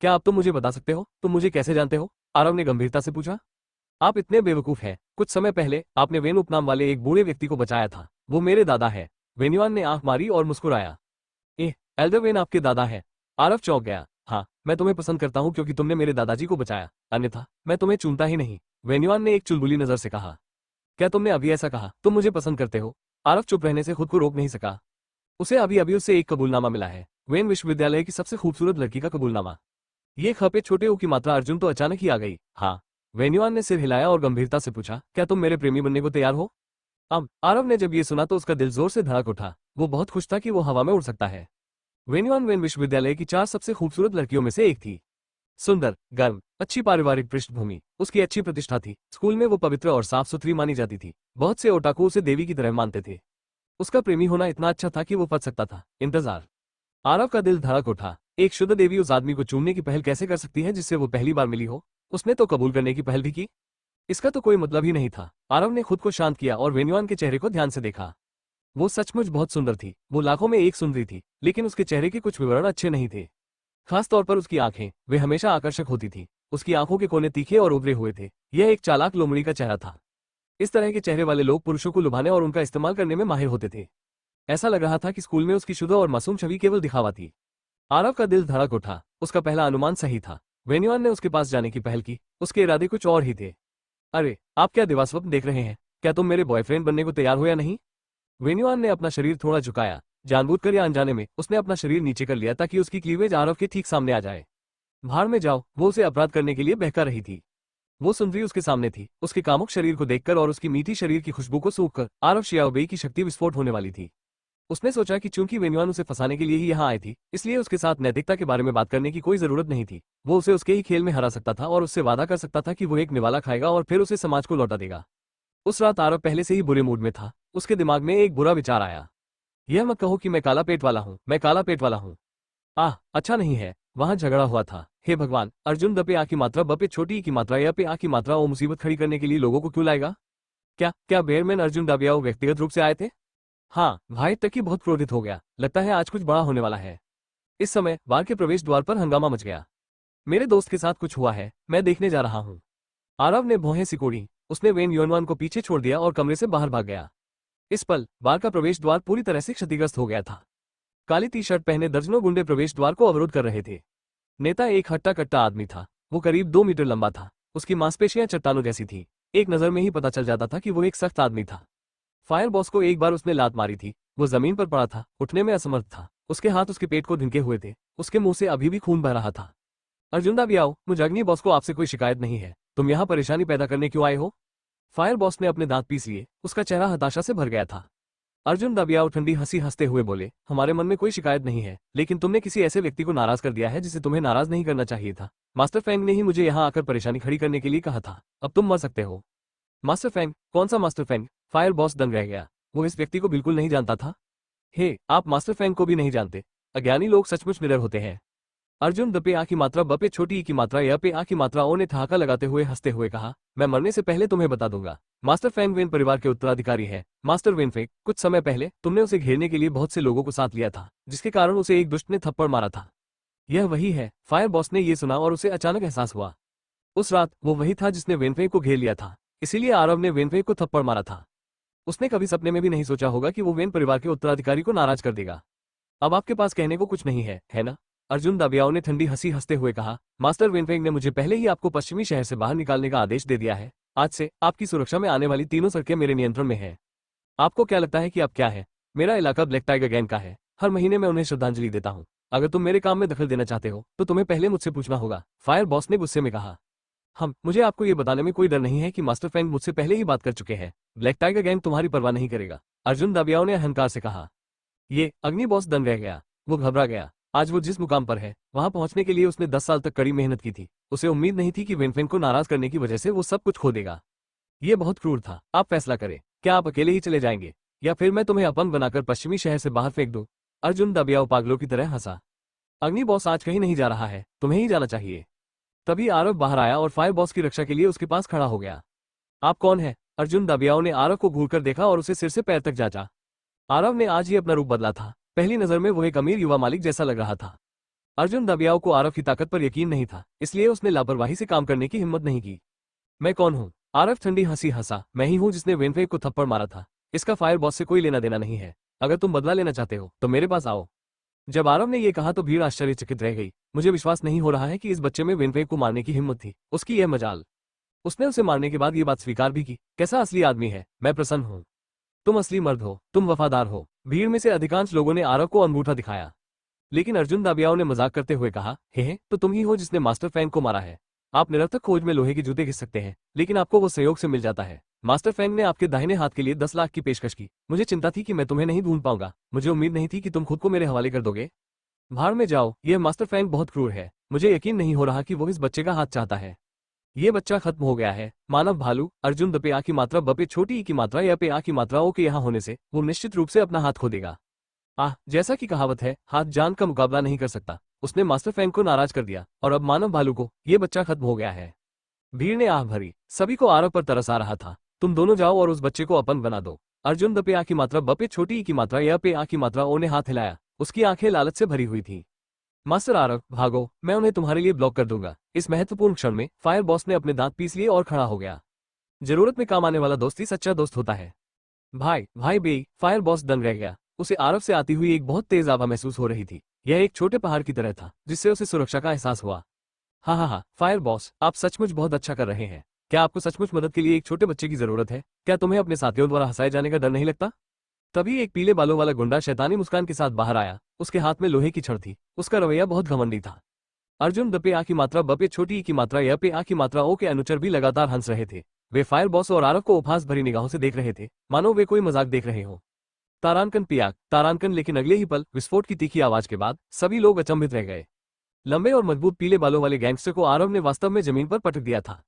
क्या आप तुम मुझे बता सकते हो तुम मुझे कैसे जानते हो? आरव ने गंभीरता से पूछा। आप इतने बेवकूफ हैं। कुछ समय पहले आपने वेन उपनाम वाले एक बूढ़े व्यक्ति को बचाया था। वो मेरे दादा है। वेन्युआन ने आंख मारी और मुस्कुराया। एह, एल्डर वेन आपके दादा है? आरव चौंक गया। हाँ, मैं तुम्हें पसंद करता हूँ क्योंकि तुमने मेरे दादाजी को बचाया, अन्यथा मैं तुम्हें चूमता ही नहीं। वेन्युआन ने एक चुलबुली नजर से कहा। क्या तुमने अभी ऐसा कहा? तुम मुझे पसंद करते हो? आरव चुप रहने से खुद को रोक नहीं सका। उसे अभी अभी उससे एक कबूलनामा मिला है, वेन विश्वविद्यालय की सबसे खूबसूरत लड़की का कबूलनामा। ये खपे छोटे ओ की मात्रा अर्जुन तो अचानक ही आ गई। हाँ। वेन्युआन ने सिर हिलाया और गंभीरता से पूछा, क्या तुम मेरे प्रेमी बनने को तैयार हो? अब आरव ने जब ये सुना तो उसका दिल जोर से धड़क उठा। वो बहुत खुश था कि वो हवा में उड़ सकता है। वेन्युआन वेन विश्वविद्यालय की 4 सबसे खूबसूरत लड़कियों में से एक थी। सुंदर, गर्म, अच्छी पारिवारिक पृष्ठभूमि, उसकी अच्छी प्रतिष्ठा थी। स्कूल में वो पवित्र और साफ सुथरी मानी जाती थी। बहुत से ओटाकू उसे देवी की तरह मानते थे। उसका प्रेमी होना इतना अच्छा था कि वो पच सकता था। इंतजार। आरव का दिल धड़क उठा। एक शुद्ध देवी उस आदमी को चूमने की पहल कैसे कर सकती है जिससे वो पहली बार मिली हो? उसने तो कबूल करने की पहल भी की। इसका तो कोई मतलब ही नहीं था। आरव ने खुद को शांत किया और वेन्युआन के चेहरे को ध्यान से देखा। वो सचमुच बहुत सुंदर थी। वो लाखों में एक सुंदरी थी, लेकिन उसके चेहरे के कुछ विवरण अच्छे नहीं थे। खास तौर पर उसकी आंखें, वे हमेशा आकर्षक होती थी। उसकी आंखों के कोने तीखे और उभरे हुए थे। यह एक चालाक लोमड़ी का चेहरा था। इस तरह के चेहरे वाले लोग पुरुषों को लुभाने और उनका इस्तेमाल करने में माहिर होते थे। ऐसा लग रहा था कि स्कूल में उसकी शुद्ध और मासूम छवि केवल दिखावा थी। आरव का दिल धड़क उठा। उसका पहला अनुमान सही था। वेन्युआन ने उसके पास जाने की पहल की। उसके इरादे कुछ और ही थे। अरे, आप क्या दिवास्वप्न देख रहे हैं? क्या तुम मेरे बॉयफ्रेंड बनने को तैयार हो या नहीं? वेन्युआन ने अपना शरीर थोड़ा झुकाया। जानबूझकर या अनजाने में उसने अपना शरीर नीचे कर लिया ताकि उसकी क्लीवेज आरव के ठीक सामने आ जाए। भाड़ में जाओ, वो उसे अपराध करने के लिए बहका रही थी। वो सुंदरी उसके सामने थी। उसके कामुक शरीर को देखकर और उसकी मीठी शरीर की खुशबू को सूंघकर आरव शियाओबेई की शक्ति विस्फोट होने वाली थी। उसने सोचा कि चूंकि वेन्युआन उसे फंसाने के लिए ही यहाँ आई थी, इसलिए उसके साथ नैतिकता के बारे में बात करने की कोई जरूरत नहीं थी। वो उसे उसके ही खेल में हरा सकता था और उससे वादा कर सकता था कि वो एक निवाला खाएगा और फिर उसे समाज को लौटा देगा। उस रात आरव पहले से ही बुरे मूड में था। उसके दिमाग में एक बुरा विचार आया। यह मत कहो कि मैं काला पेट वाला हूँ, मैं काला पेट वाला हूँ। आह, अच्छा नहीं है। वहां झगड़ा हुआ था। हे भगवान, अर्जुन द पे आ की मात्रा ब पे छोटी ई की मात्रा या पे आ की मात्रा ओ मुसीबत खड़ी करने के लिए लोगों को क्यों लाएगा? क्या क्या बेयरमैन अर्जुन डाबियाओ व्यक्तिगत रूप से आए थे? हाँ, भाई तकी बहुत क्रोधित हो गया। लगता है आज कुछ बड़ा होने वाला है। इस समय बार के प्रवेश द्वार पर हंगामा मच गया। मेरे दोस्त के साथ कुछ हुआ है, मैं देखने जा रहा हूँ। आरव ने भौहें सिकोड़ी। उसने वेन योनवान को पीछे छोड़ दिया और कमरे से बाहर भाग गया। इस पल बार का प्रवेश द्वार पूरी तरह से क्षतिग्रस्त हो गया था। काली टी शर्ट पहने दर्जनों गुंडे प्रवेश द्वार को अवरोध कर रहे थे। नेता एक हट्टा कट्टा आदमी था। वो करीब 2 मीटर लंबा था। उसकी मांसपेशियां चट्टानों जैसी थी। एक नजर में ही पता चल जाता था कि वो एक सख्त आदमी था। फायर बॉस को एक बार उसने लात मारी थी। वो जमीन पर पड़ा था, उठने में असमर्थ था। उसके हाथ उसके पेट को ढिंके हुए थे। उसके मुंह से अभी भी खून बह रहा था। अर्जुन भी आओ, मुझे अग्नि बॉस को आपसे कोई शिकायत नहीं है। तुम यहाँ परेशानी पैदा करने क्यों आए हो? फायर बॉस ने अपने दांत पीस लिए। उसका चेहरा हताशा से भर गया था। अर्जुन दबियाओ ठंडी हंसी हंसते हुए बोले, हमारे मन में कोई शिकायत नहीं है, लेकिन तुमने किसी ऐसे व्यक्ति को नाराज कर दिया है जिसे तुम्हें नाराज नहीं करना चाहिए था। मास्टर फैंग ने ही मुझे यहाँ आकर परेशानी खड़ी करने के लिए कहा था। अब तुम मर सकते हो। Master Fang? कौन सा मास्टर फैंग? फायर बॉस दंग रह गया। वो इस व्यक्ति को बिल्कुल नहीं जानता था। हे, आप मास्टर फैंग को भी नहीं जानते? अज्ञानी लोग सचमुच निडर होते हैं। अर्जुन द पे आ की मात्रा ब पे छोटी ई की मात्रा या पे आ की मात्रा ओ ने ठहाका लगाते हुए हंसते हुए कहा, मैं मरने से पहले तुम्हें बता दूंगा। मास्टर फैंग वेन परिवार के उत्तराधिकारी है। मास्टर वेनफेंग, कुछ समय पहले तुमने उसे घेरने के लिए बहुत से लोगों को साथ लिया था, जिसके कारण उसे एक दुष्ट ने थप्पड़ मारा था। यह वही है। फायर बॉस ने यह सुना और उसे अचानक एहसास हुआ। उस रात वो वही था जिसने वेनफेंग को घेर लिया था। इसीलिए आरव ने वेनफेंग को थप्पड़ मारा था। उसने कभी सपने में भी नहीं सोचा होगा कि वो वेन परिवार के उत्तराधिकारी को नाराज कर देगा। अब आपके पास कहने को कुछ नहीं है ना? अर्जुन दाबियाओ ने ठंडी हंसी हंसते हुए कहा, मास्टर वेनफेंग ने मुझे पहले ही आपको पश्चिमी शहर से बाहर निकालने का आदेश दे दिया है। आज से आपकी सुरक्षा में आने वाली तीनों सड़कें मेरे नियंत्रण में हैं। आपको क्या लगता है कि अब क्या है? मेरा इलाका ब्लैक टाइगर गैंग का है। हर महीने मैं उन्हें श्रद्धांजलि देता हूँ। अगर तुम मेरे काम में दखल देना चाहते हो तो तुम्हें पहले मुझसे पूछना होगा। फायर बॉस ने गुस्से में कहा। मुझे आपको ये बताने में कोई डर नहीं है कि मास्टर फैंग मुझसे पहले ही बात कर चुके हैं। ब्लैक टाइगर गैंग तुम्हारी परवाह नहीं करेगा। अर्जुन दाबियाओ ने अहंकार से कहा। ये अग्नि बॉस दंग रह गया। वो घबरा गया। आज वो जिस मुकाम पर है, वहां पहुंचने के लिए उसने 10 साल तक कड़ी मेहनत की थी। उसे उम्मीद नहीं थी कि वेनफेंग को नाराज करने की वजह से वो सब कुछ खो देगा। ये बहुत क्रूर था। आप फैसला करें। क्या आप अकेले ही चले जाएंगे या फिर मैं तुम्हें अपंग बनाकर पश्चिमी शहर से बाहर फेंक दूं? अर्जुन दबियाओ पागलों की तरह हंसा। अग्नि बॉस आज कहीं नहीं जा रहा है, तुम्हें ही जाना चाहिए। तभी आरव बाहर आया और फायर बॉस की रक्षा के लिए उसके पास खड़ा हो गया। आप कौन है? अर्जुन दबियाओ ने आरव को घूरकर देखा और उसे सिर से पैर तक जांचा। आरव ने आज ही अपना रूप बदला था। पहली नजर में वो एक अमीर युवा मालिक जैसा लग रहा था। अर्जुन दबियाओ को आरव की ताकत पर यकीन नहीं था, इसलिए उसने लापरवाही से काम करने की हिम्मत नहीं की। मैं कौन हूँ? आरव ठंडी हंसी हंसा। मैं ही हूँ जिसने वेनफे को थप्पड़ मारा था। इसका फायर बॉस से कोई लेना देना नहीं है। अगर तुम बदला लेना चाहते हो तो मेरे पास आओ। जब आरव ने यह कहा तो भीड़ आश्चर्यचकित रह गई। मुझे विश्वास नहीं हो रहा है कि इस बच्चे में वेनफे को मारने की हिम्मत थी। उसकी यह मजाल। उसने उसे मारने के बाद ये बात स्वीकार भी की। कैसा असली आदमी है। मैं प्रसन्न हूँ। तुम असली मर्द हो, तुम वफादार हो। भीड़ में से अधिकांश लोगों ने आरव को अंगूठा दिखाया, लेकिन अर्जुन दाबियाओ ने मजाक करते हुए कहा, हे तो तुम ही हो जिसने मास्टर फैंग को मारा है। आप निरर्थक खोज में लोहे के जूते घिस सकते हैं, लेकिन आपको वो सहयोग से मिल जाता है। मास्टर फैंग ने आपके दाहिने हाथ के लिए 10 लाख की पेशकश की। मुझे चिंता थी कि मैं तुम्हें नहीं ढूंढ पाऊंगा। मुझे उम्मीद नहीं थी कि तुम खुद को मेरे हवाले कर दोगे। भाड़ में जाओ। यह मास्टर फैंग बहुत क्रूर है। मुझे यकीन नहीं हो रहा कि वो इस बच्चे का हाथ चाहता है। ये बच्चा खत्म हो गया है। मानव भालू अर्जुन द पे आ की मात्रा ब पे छोटी ई की मात्रा या पे आ की मात्रा ओ के यहाँ होने से वो निश्चित रूप से अपना हाथ खो देगा। जैसा कि कहावत है, हाथ जान का मुकाबला नहीं कर सकता। उसने मास्टर फैंग को नाराज कर दिया और अब मानव भालू को ये बच्चा खत्म हो गया है। भीड़ ने आह भरी। सभी को आरव पर तरस आ रहा था। तुम दोनों जाओ और उस बच्चे को अपन बना दो। अर्जुन द पे आ की मात्रा ब पे छोटी ई की मात्रा या पे आ की मात्रा ओ ने हाथ हिलाया। उसकी आंखें लालच से भरी हुई थी। मास्टर आरव भागो, मैं उन्हें तुम्हारे लिए ब्लॉक कर दूंगा। इस महत्वपूर्ण क्षण में फायर बॉस ने अपने दांत पीस लिए और खड़ा हो गया। जरूरत में काम आने वाला दोस्त ही सच्चा दोस्त होता है। भाई भाई बे। फायर बॉस दंग रह गया। उसे आरव से आती हुई एक बहुत तेज आभा महसूस हो रही थी। यह एक छोटे पहाड़ की तरह था जिससे उसे सुरक्षा का एहसास हुआ। हाँ, फायर बॉस, आप सचमुच बहुत अच्छा कर रहे हैं। क्या आपको सचमुच मदद के लिए एक छोटे बच्चे की जरूरत है? क्या तुम्हें अपने साथियों द्वारा हंसाए जाने का डर नहीं लगता? तभी एक पीले बालों वाला गुंडा शैतानी मुस्कान के साथ बाहर आया। उसके हाथ में लोहे की छड़ थी। उसका रवैया बहुत घमंडी था। अर्जुन द पे आ की मात्रा ब पे छोटी ई की मात्रा या पे आ की मात्रा ओ के अनुचर भी लगातार हंस रहे थे। वे फायर बॉस और आरव को उपहास भरी निगाहों से देख रहे थे, मानो वे कोई मजाक देख रहे हो। तारानकन पियाक तारानकन। लेकिन अगले ही पल विस्फोट की तीखी आवाज के बाद सभी लोग अचंभित रह गए। लंबे और मजबूत पीले बालों वाले गैंगस्टर को आरव ने वास्तव में जमीन पर पटक दिया था।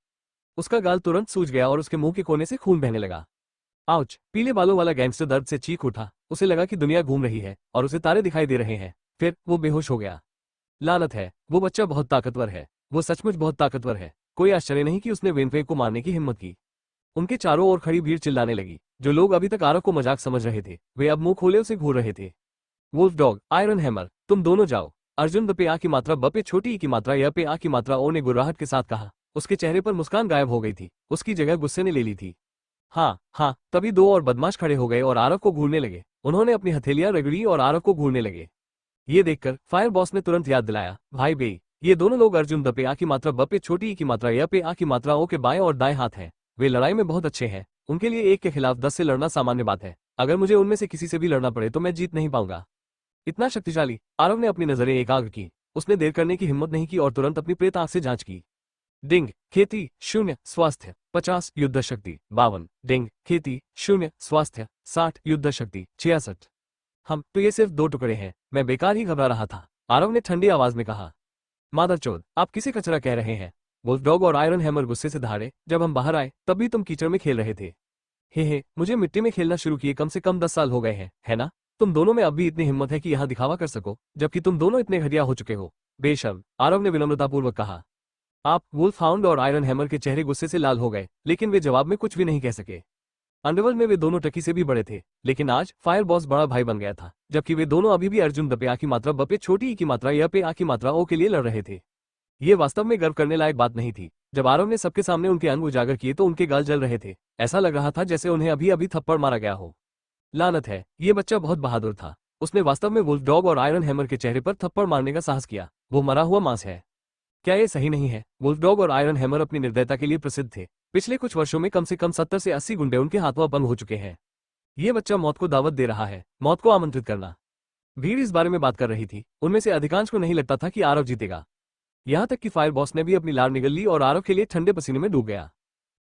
उसका गाल तुरंत सूज गया और उसके मुंह के कोने से खून बहने लगा। आउच। पीले बालों वाला गैंगस्टर दर्द से चीख उठा। उसे लगा कि दुनिया घूम रही है और उसे तारे दिखाई दे रहे हैं। फिर वो बेहोश हो गया। लानत है, वो बच्चा बहुत ताकतवर है। वो सचमुच बहुत ताकतवर है। कोई आश्चर्य नहीं कि उसने वेनफे को मारने की हिम्मत की। उनके चारों ओर खड़ी भीड़ चिल्लाने लगी। जो लोग अभी तक आरव को मजाक समझ रहे थे वे अब मुंह खोले उसे घूर रहे थे। वुल्फ डॉग आयरन हैमर, तुम दोनों जाओ। अर्जुन द पे आ की मात्रा ब पे छोटी ई की मात्रा या पे आ की मात्रा ओ ने गुर्राहट के साथ कहा। उसके चेहरे पर मुस्कान गायब हो गई थी। उसकी जगह गुस्से ने ले ली थी। हाँ, तभी दो और बदमाश खड़े हो गए और आरव को घूरने लगे। उन्होंने अपनी हथेलियां रगड़ी और आरव को घूरने लगे। ये देखकर फायर बॉस ने तुरंत याद दिलाया, भाई बे, ये दोनों लोग अर्जुन द पे आ की मात्रा ब पे छोटी ई की मात्रा या पे आ की मात्रा ओ के बाएं और दाएं हाथ हैं। वे लड़ाई में बहुत अच्छे हैं। उनके लिए एक के खिलाफ 10 से लड़ना सामान्य बात है। अगर मुझे उनमें से किसी से भी लड़ना पड़े तो मैं जीत नहीं पाऊंगा। इतना शक्तिशाली। आरव ने अपनी नजरें एकाग्र की। उसने देर करने की हिम्मत नहीं की और तुरंत अपनी प्रेत आंख से जांच की। डिंग खेती 0 स्वास्थ्य 50 युद्ध शक्ति 52। डिंग खेती 0 स्वास्थ्य 60 युद्ध शक्ति 66। हम तो ये सिर्फ 2 टुकड़े हैं। मैं बेकार ही घबरा रहा था। आरव ने ठंडी आवाज में कहा। मादरचोद, आप किसे कचरा कह रहे हैं? वुल्फ डॉग और आयरन हैमर गुस्से से दहाड़े। जब हम बाहर आए तब भी तुम कीचड़ में खेल रहे थे। हे, मुझे मिट्टी में खेलना शुरू किए कम से कम 10 साल हो गए हैं, है ना? तुम दोनों में अब भी इतनी हिम्मत है कि यहाँ दिखावा कर सको, जबकि तुम दोनों इतने घटिया हो चुके हो। बेशर्म, आरव ने विनम्रतापूर्वक कहा। आप वुल्फ हाउंड और आयरन हैमर के चेहरे गुस्से से लाल हो गए, लेकिन वे जवाब में कुछ भी नहीं कह सके। अंडरवर्ल्ड में वे दोनों टकी से भी बड़े थे, लेकिन आज फायर बॉस बड़ा भाई बन गया था, जबकि वे दोनों अभी भी अर्जुन द पे आ की मात्रा ब पे छोटी ई की मात्रा या पे आ की मात्रा ओ के लिए लड़ रहे थे। ये वास्तव में गर्व करने लायक बात नहीं थी। जब आरव ने सबके सामने उनके अंग उजागर किए तो उनके गाल जल रहे थे। ऐसा लग रहा था जैसे उन्हें अभी अभी थप्पड़ मारा गया हो। लानत है, ये बच्चा बहुत बहादुर था। उसने वास्तव में वुल्फ डॉग और आयरन हैमर के चेहरे पर थप्पड़ मारने का साहस किया। वो मरा हुआ मांस है। क्या ये सही नहीं है? वुल्फ डॉग और आयरन हैमर अपनी निर्दयता के लिए प्रसिद्ध थे। पिछले कुछ वर्षों में कम से कम 70 से 80 गुंडे उनके हाथों अपंग हो चुके हैं। ये बच्चा मौत को दावत दे रहा है, मौत को आमंत्रित करना। भीड़ इस बारे में बात कर रही थी। उनमें से अधिकांश को नहीं लगता था कि आरव जीतेगा। यहाँ तक कि फायर बॉस ने भी अपनी लार निगल ली और आरव के लिए ठंडे पसीने में डूब गया।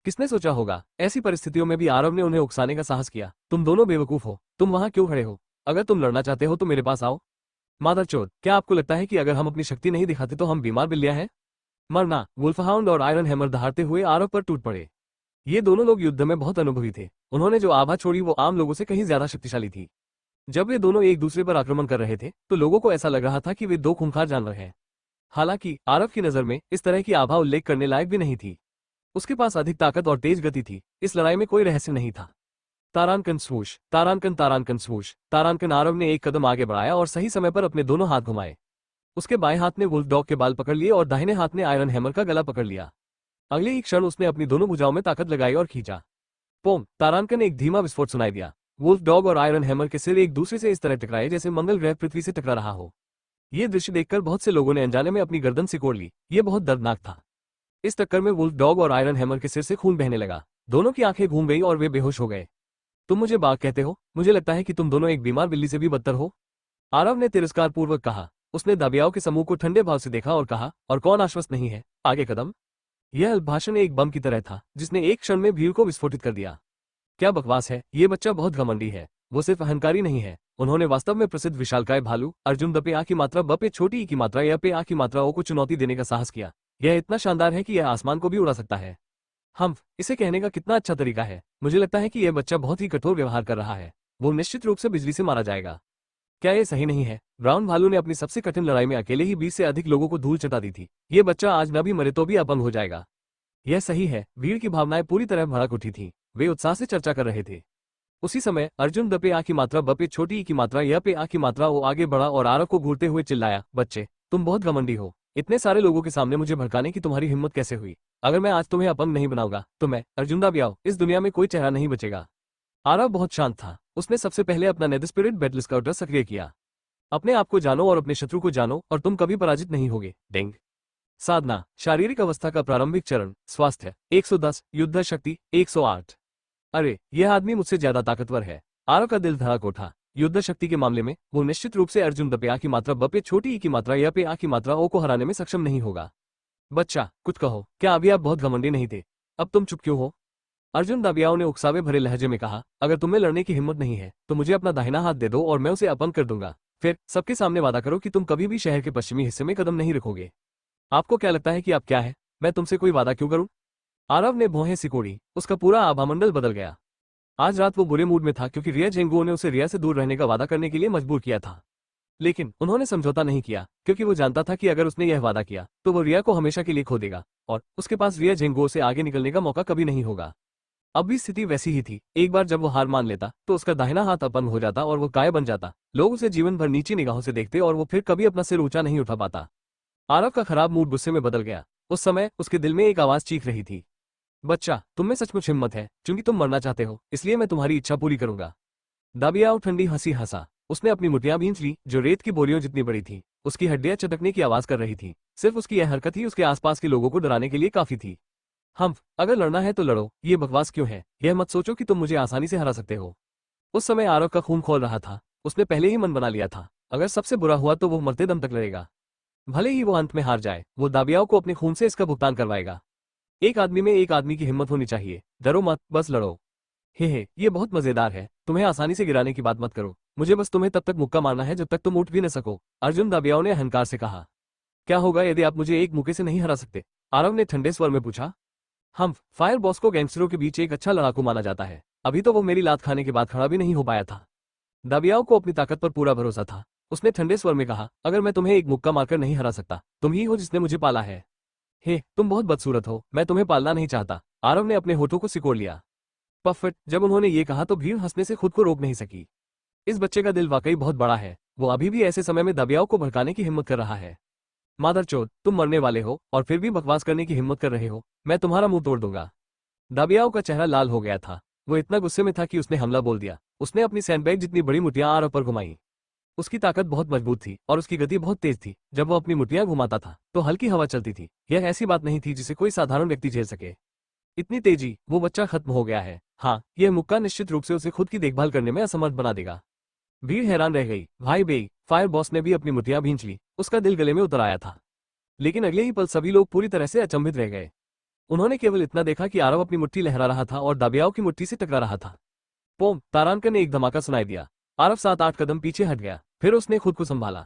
किसने सोचा होगा? ऐसी परिस्थितियों में भी आरव ने उन्हें उकसाने का साहस किया। तुम दोनों बेवकूफ हो। तुम वहां क्यों खड़े हो? अगर तुम लड़ना चाहते हो तो मेरे पास आओ। मादरचोद, क्या आपको लगता है कि अगर हम अपनी शक्ति नहीं दिखाते तो हम बीमार बिल्लियां हैं? मरना। वुल्फहाउंड और आयरन हैमर दहाड़ते हुए आरव पर टूट पड़े। ये दोनों लोग युद्ध में बहुत अनुभवी थे। उन्होंने जो आभा छोड़ी वो आम लोगों से कहीं ज्यादा शक्तिशाली थी। जब वे दोनों एक दूसरे पर आक्रमण कर रहे थे तो लोगों को ऐसा लग रहा था कि वे दो खूंखार जानवर हैं। हालांकि आरव की नजर में इस तरह की आभा उल्लेख करने लायक भी नहीं थी। उसके पास अधिक ताकत और तेज गति थी। इस लड़ाई में कोई रहस्य नहीं था। तारानकन स्वूश, तारानकन तारानकन स्वूश। तारानकन। आरव ने एक कदम आगे बढ़ाया और सही समय पर अपने दोनों हाथ घुमाए। उसके बाएं हाथ ने वुल्फ डॉग के बाल पकड़ लिए और दाहिने हाथ ने आयरन हैमर का गला पकड़ लिया। अगले ही क्षण उसने अपनी दोनों भुजाओं में ताकत लगाई और खींचा। पोम! तारानकन एक धीमा विस्फोट सुनाई दिया। वुल्फ डॉग और आयरन हैमर के सिर एक दूसरे से इस तरह टकराए जैसे मंगल ग्रह पृथ्वी से टकरा रहा हो। ये दृश्य देखकर बहुत से लोगों ने अनजाने में अपनी गर्दन सिकोड़ ली। ये बहुत दर्दनाक था। इस टक्कर में वुल्फ डॉग और आयरन हैमर के सिर से खून बहने लगा। दोनों की आंखें घूम गई और वे बेहोश हो गए। तुम मुझे बाघ कहते हो? मुझे लगता है कि तुम दोनों एक बीमार बिल्ली से भी बदतर हो। आरव ने तिरस्कारपूर्वक कहा। उसने दाबियाओं के समूह को ठंडे भाव से देखा और कहा, और कौन आश्वस्त नहीं है? आगे कदम। यह भाषण एक बम की तरह था जिसने एक क्षण में भीड़ को विस्फोटित कर दिया। क्या बकवास है! ये बच्चा बहुत घमंडी है। वो सिर्फ अहंकारी नहीं है, उन्होंने वास्तव में प्रसिद्ध विशालकाय भालू अर्जुन द पे आ की मात्रा ब पे छोटी ई की मात्रा या पे आ की मात्रा ओ को चुनौती देने का साहस किया। यह इतना शानदार है कि यह आसमान को भी उड़ा सकता है। इसे कहने का कितना अच्छा तरीका है। मुझे लगता है कि यह बच्चा बहुत ही कठोर व्यवहार कर रहा है। वो निश्चित रूप से बिजली से मारा जाएगा। क्या यह सही नहीं है? ब्राउन भालू ने अपनी सबसे कठिन लड़ाई में अकेले ही 20 से अधिक लोगों को धूल चटा दी थी। ये बच्चा आज न भी मरे तो भी अपंग हो जाएगा। यह सही है। भीड़ की भावनाएं पूरी तरह भड़क उठी थी। वे उत्साह से चर्चा कर रहे थे। उसी समय अर्जुन द पे आ की मात्रा ब पे छोटी ई की मात्रा या पे आ की मात्रा ओ आगे बढ़ा और आरव को घूरते हुए चिल्लाया, बच्चे, तुम बहुत घमंडी हो। इतने सारे लोगों के सामने मुझे भड़काने की तुम्हारी हिम्मत कैसे हुई? अगर मैं आज तुम्हें अपंग नहीं बनाऊंगा तो मैं अर्जुन दाबियाओ इस दुनिया में कोई चेहरा नहीं बचेगा। आरव बहुत शांत था। उसने सबसे पहले अपना नेद स्पिरिट बैटल स्काउटर सक्रिय किया। अपने आप को जानो और अपने शत्रु को जानो और तुम कभी पराजित नहीं होगे। डेंग। साधना, शारीरिक अवस्था का प्रारंभिक चरण, स्वास्थ्य 110, युद्ध शक्ति 108। अरे, यह आदमी मुझसे ज्यादा ताकतवर है। आरव का दिल धड़क उठा। युद्ध शक्ति के मामले में वो निश्चित रूप से अर्जुन द पे आ की मात्रा ब पे छोटी ई की मात्रा या पे आ की मात्रा ओ को हराने में सक्षम नहीं होगा। बच्चा, कुछ कहो। क्या अभी आप बहुत घमंडी नहीं थे? अब तुम चुप क्यों हो? अर्जुन दाबियाओं ने उकसावे भरे लहजे में कहा, अगर तुम्हें लड़ने की हिम्मत नहीं है तो मुझे अपना दाहिना हाथ दे दो और मैं उसे अपंग कर दूंगा। फिर सबके सामने वादा करो कि तुम कभी भी शहर के पश्चिमी हिस्से में कदम नहीं रखोगे। आपको क्या लगता है कि आप क्या है? मैं तुमसे कोई वादा क्यों करूं? आरव ने भौहें सिकोड़ी। उसका पूरा आभामंडल बदल गया। आज रात वो बुरे मूड में था क्योंकि रिया जेंगुओ ने उसे रिया से दूर रहने का वादा करने के लिए मजबूर किया था। लेकिन उन्होंने समझौता नहीं किया क्योंकि वो जानता था कि अगर उसने यह वादा किया तो वो रिया को हमेशा के लिए खो देगा और उसके पास रिया जेंगुओ से आगे निकलने का मौका कभी नहीं होगा। अब भी स्थिति वैसी ही थी। एक बार जब वो हार मान लेता तो उसका दाहिना हाथ अपंग हो जाता और वो काय बन जाता। लोग उसे जीवन भर नीची निगाहों से देखते और वो फिर कभी अपना सिर ऊंचा नहीं उठा पाता। आरव का खराब मूड गुस्से में बदल गया। उस समय उसके दिल में एक आवाज चीख रही थी, बच्चा, तुम में सचमुच हिम्मत है। क्योंकि तुम मरना चाहते हो इसलिए मैं तुम्हारी इच्छा पूरी करूंगा। दाबियाओ ठंडी हंसी हंसा। उसने अपनी मुठ्ठियां भींच ली जो रेत की बोरियों जितनी बड़ी थी। उसकी हड्डियां चटकने की आवाज कर रही थी। सिर्फ उसकी यह हरकत ही उसके आसपास के लोगों को डराने के लिए काफी थी। अगर लड़ना है तो लड़ो। ये बकवास क्यों है? यह मत सोचो कि तुम मुझे आसानी से हरा सकते हो। उस समय आरव का खून खौल रहा था। उसने पहले ही मन बना लिया था, अगर सबसे बुरा हुआ तो वो मरते दम तक लड़ेगा। भले ही वो अंत में हार जाए, वो दाबियाओं को अपने खून से इसका भुगतान करवाएगा। एक आदमी में एक आदमी की हिम्मत होनी चाहिए। डरो मत, बस लड़ो। हे, ये बहुत मजेदार है। तुम्हें आसानी से गिराने की बात मत करो। मुझे बस तुम्हें तब तक मुक्का मारना है जब तक तुम उठ भी न सको। अर्जुन दाबियाओ ने अहंकार से कहा। क्या होगा यदि आप मुझे एक मुक्के से नहीं हरा सकते? आरव ने ठंडे स्वर में पूछा। फायर बॉस को गैंगस्टरों के बीच एक अच्छा लड़ाकू माना जाता है। अभी तो वो मेरी लात खाने के बाद खड़ा भी नहीं हो पाया था। दाबियाओ को अपनी ताकत पर पूरा भरोसा था। उसने ठंडे स्वर में कहा, अगर मैं तुम्हें एक मुक्का मारकर नहीं हरा सकता, तुम ही हो जिसने मुझे पाला है। तुम बहुत बदसूरत हो। मैं तुम्हें पालना नहीं चाहता। आरव ने अपने होठों को सिकोड़ लिया। पफट। जब उन्होंने ये कहा तो भीड़ हंसने से खुद को रोक नहीं सकी। इस बच्चे का दिल वाकई बहुत बड़ा है। वो अभी भी ऐसे समय में दाबियाओं को भड़काने की हिम्मत कर रहा है। मादरचोद, तुम मरने वाले हो और फिर भी बकवास करने की हिम्मत कर रहे हो। मैं तुम्हारा मुंह तोड़ दूंगा। दाबियाओं का चेहरा लाल हो गया था। वो इतना गुस्से में था कि उसने हमला बोल दिया। उसने अपनी सैंडबैग जितनी बड़ी मुठ्ठियां आरव पर घुमाई। उसकी ताकत बहुत मजबूत थी और उसकी गति बहुत तेज थी। जब वो अपनी मुठ्ठियां घुमाता था तो हल्की हवा चलती थी। यह ऐसी बात नहीं थी जिसे कोई साधारण व्यक्ति झेल सके। इतनी तेजी, वो बच्चा खत्म हो गया है। यह मुक्का निश्चित रूप से उसे खुद की देखभाल करने में असमर्थ बना देगा। भीड़ हैरान रह गई। भाई बेई, फायर बॉस ने भी अपनी मुठ्ठियां भींच ली। उसका दिल गले में उतर आया था। लेकिन अगले ही पल सभी लोग पूरी तरह से अचंभित रह गए। उन्होंने केवल इतना देखा कि आरव अपनी मुट्ठी लहरा रहा था और दाबियाओं की मुट्ठी से टकरा रहा था। पोम! तारानकर ने एक धमाका सुनाई दिया। आरव 7-8 कदम पीछे हट गया। फिर उसने खुद को संभाला।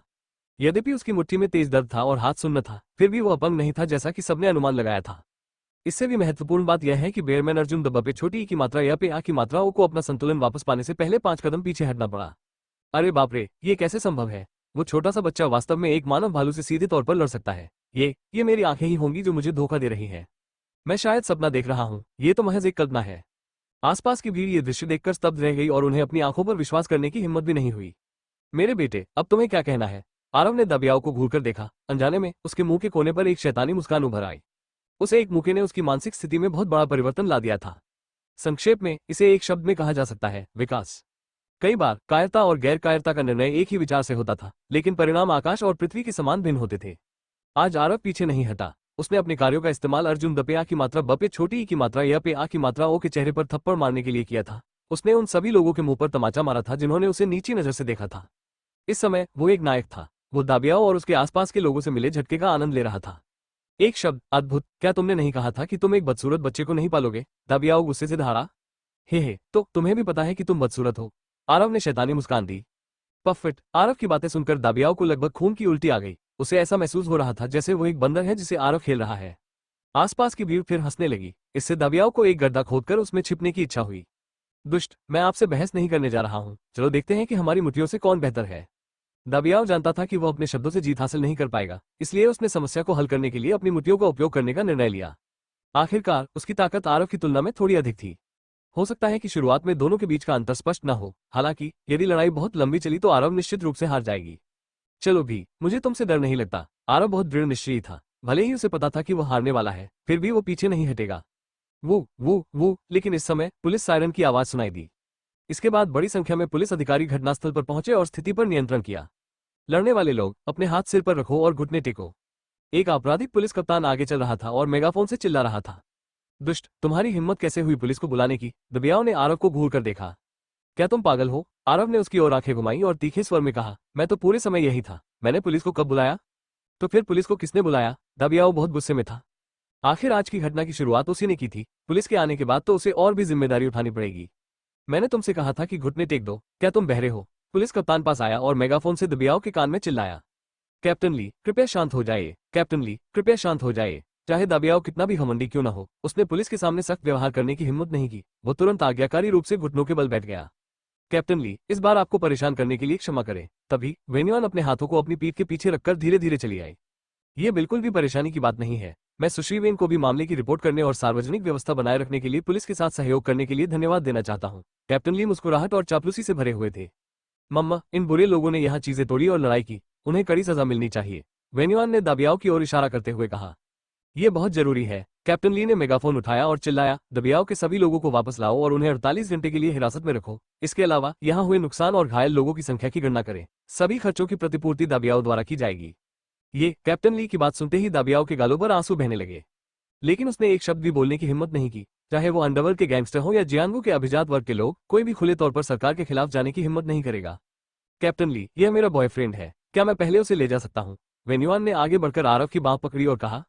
यद्यपि उसकी मुट्ठी में तेज दर्द था और हाथ सुन्न था, फिर भी वो अपंग नहीं था जैसा कि सबने अनुमान लगाया था। इससे भी महत्वपूर्ण बात यह है कि बेयरमैन अर्जुन द पे छोटी ई की मात्रा या पे आ की मात्रा ओ को अपना संतुलन वापस पाने से पहले 5 कदम पीछे हटना पड़ा। अरे बाप रे, ये कैसे संभव है? वो छोटा सा बच्चा वास्तव में एक मानव भालू से सीधे तौर पर लड़ सकता है। ये मेरी आंखें ही होंगी जो मुझे धोखा दे रही हैं। मैं शायद सपना देख रहा हूँ। ये तो महज एक कल्पना है। आसपास की भीड़ ये दृश्य देखकर स्तब्ध रह गई और उन्हें अपनी आंखों पर विश्वास करने की हिम्मत भी नहीं हुई। मेरे बेटे, अब तुम्हें क्या कहना है? आरव ने दबियाओ को घूरकर देखा। अनजाने में उसके मुंह के कोने पर एक शैतानी मुस्कान उभर आई। उसे एक मौके ने उसकी मानसिक स्थिति में बहुत बड़ा परिवर्तन ला दिया था। संक्षेप में इसे एक शब्द में कहा जा सकता है, विकास। कई बार कायरता और गैर कायरता का निर्णय एक ही विचार से होता था, लेकिन परिणाम आकाश और पृथ्वी के समान भिन्न होते थे। आज आरव पीछे नहीं हटा। उसने अपने कार्यों का इस्तेमाल अर्जुन द पे आ की मात्रा ब पे छोटी ई की मात्रा या पे आ की मात्रा ओ के चेहरे पर थप्पड़ मारने के लिए किया था। उसने उन सभी लोगों के मुंह पर तमाचा मारा था जिन्होंने उसे नीची नजर से देखा था। इस समय वो एक नायक था। वो दाबियाओ और उसके आसपास के लोगों से मिले झटके का आनंद ले रहा था। एक शब्द, अद्भुत। क्या तुमने नहीं कहा था कि तुम एक बदसूरत बच्चे को नहीं पालोगे? दाबियाओ गुस्से से दहाड़ा। हे, तो तुम्हें भी पता है कि तुम बदसूरत हो? आरव ने शैतानी मुस्कान दी। पफिट। आरव की बातें सुनकर दाबियाओ को लगभग खून की उल्टी आ गई। उसे ऐसा महसूस हो रहा था जैसे वो एक बंदर है जिसे आरव खेल रहा है। आसपास की भीड़ फिर हंसने लगी। इससे दाबियाओ को एक गड्ढा खोदकर उसमें छिपने की इच्छा हुई। दुष्ट, मैं आपसे बहस नहीं करने जा रहा हूं। चलो देखते हैं कि हमारी मुट्ठियों से कौन बेहतर है। दाबियाओ जानता था कि वो अपने शब्दों से जीत हासिल नहीं कर पाएगा, इसलिए उसने समस्या को हल करने के लिए अपनी मुट्ठियों का उपयोग करने का निर्णय लिया। आखिरकार उसकी ताकत आरव की तुलना में थोड़ी अधिक थी। हो सकता है कि शुरुआत में दोनों के बीच का अंतर स्पष्ट न हो। हालांकि यदि लड़ाई बहुत लंबी चली तो आरव निश्चित रूप से हार जाएगी। चलो भी, मुझे तुमसे डर नहीं लगता। आरव बहुत दृढ़ निश्चयी था। भले ही उसे पता था कि वो हारने वाला है, फिर भी वो पीछे नहीं हटेगा। वो, लेकिन इस समय पुलिस सायरन की आवाज सुनाई दी। इसके बाद बड़ी संख्या में पुलिस अधिकारी घटनास्थल पर पहुंचे और स्थिति पर नियंत्रण किया। लड़ने वाले लोग अपने हाथ सिर पर रखो और घुटने टेको। एक आपराधिक पुलिस कप्तान आगे चल रहा था और मेगाफोन से चिल्ला रहा था। दुष्ट, तुम्हारी हिम्मत कैसे हुई पुलिस को बुलाने की? दबियाओ ने आरव को घूर कर देखा। क्या तुम पागल हो? आरव ने उसकी ओर आंखें घुमाई और तीखे स्वर में कहा, मैं तो पूरे समय यही था। मैंने पुलिस को कब बुलाया? तो फिर पुलिस को किसने बुलाया? दबियाओ बहुत गुस्से में था। आखिर आज की घटना की शुरुआत उसी ने की थी। पुलिस के आने के बाद तो उसे और भी जिम्मेदारी उठानी पड़ेगी। मैंने तुमसे कहा था कि घुटने टेक दो। क्या तुम बहरे हो? पुलिस कप्तान पास आया और मेगाफोन से दबियाओ के कान में चिल्लाया। कैप्टन ली, कृपया शांत हो जाइए। कैप्टन ली, कृपया शांत हो जाइए। चाहे दबियाओ कितना भी घमंडी क्यों न हो, उसने पुलिस के सामने सख्त व्यवहार करने की हिम्मत नहीं की। वो तुरंत आज्ञाकारी रूप से घुटनों के बल बैठ गया। कैप्टन ली, इस बार आपको परेशान करने के लिए क्षमा करें। तभी वेन्युआन अपने हाथों को अपनी पीठ के पीछे रखकर धीरे धीरे चली आई। ये बिल्कुल भी परेशानी की बात नहीं है। मैं सुश्री वेन को भी मामले की रिपोर्ट करने और सार्वजनिक व्यवस्था बनाए रखने के लिए पुलिस के साथ सहयोग करने के लिए धन्यवाद देना चाहता हूँ। कैप्टन ली मुस्कुराहट और चापलूसी से भरे हुए थे। मम्मा, इन बुरे लोगों ने यहाँ चीजें तोड़ी और लड़ाई की। उन्हें कड़ी सजा मिलनी चाहिए। वेन्युआन ने दबियाओ की ओर इशारा करते हुए कहा। यह बहुत जरूरी है। कैप्टन ली ने मेगाफोन उठाया और चिल्लाया, दबियाओ के सभी लोगों को वापस लाओ और उन्हें 48 घंटे के लिए हिरासत में रखो। इसके अलावा यहाँ हुए नुकसान और घायल लोगों की संख्या की गणना करें। सभी खर्चों की प्रतिपूर्ति दबियाओ द्वारा की जाएगी। ये कैप्टन ली की बात सुनते ही दबियाओ के गालों पर आंसू बहने लगे। लेकिन उसने एक शब्द भी बोलने की हिम्मत नहीं की। चाहे वो अंडरवर्ल्ड के गैंगस्टर हो या जियांगू के अभिजात वर्ग के लोग, कोई भी खुले तौर पर सरकार के खिलाफ जाने की हिम्मत नहीं करेगा। कैप्टन ली, यह मेरा बॉयफ्रेंड है। क्या मैं पहले उसे ले जा सकता हूँ? वेन्युआन ने आगे बढ़कर आरव की बांह पकड़ी और कहा।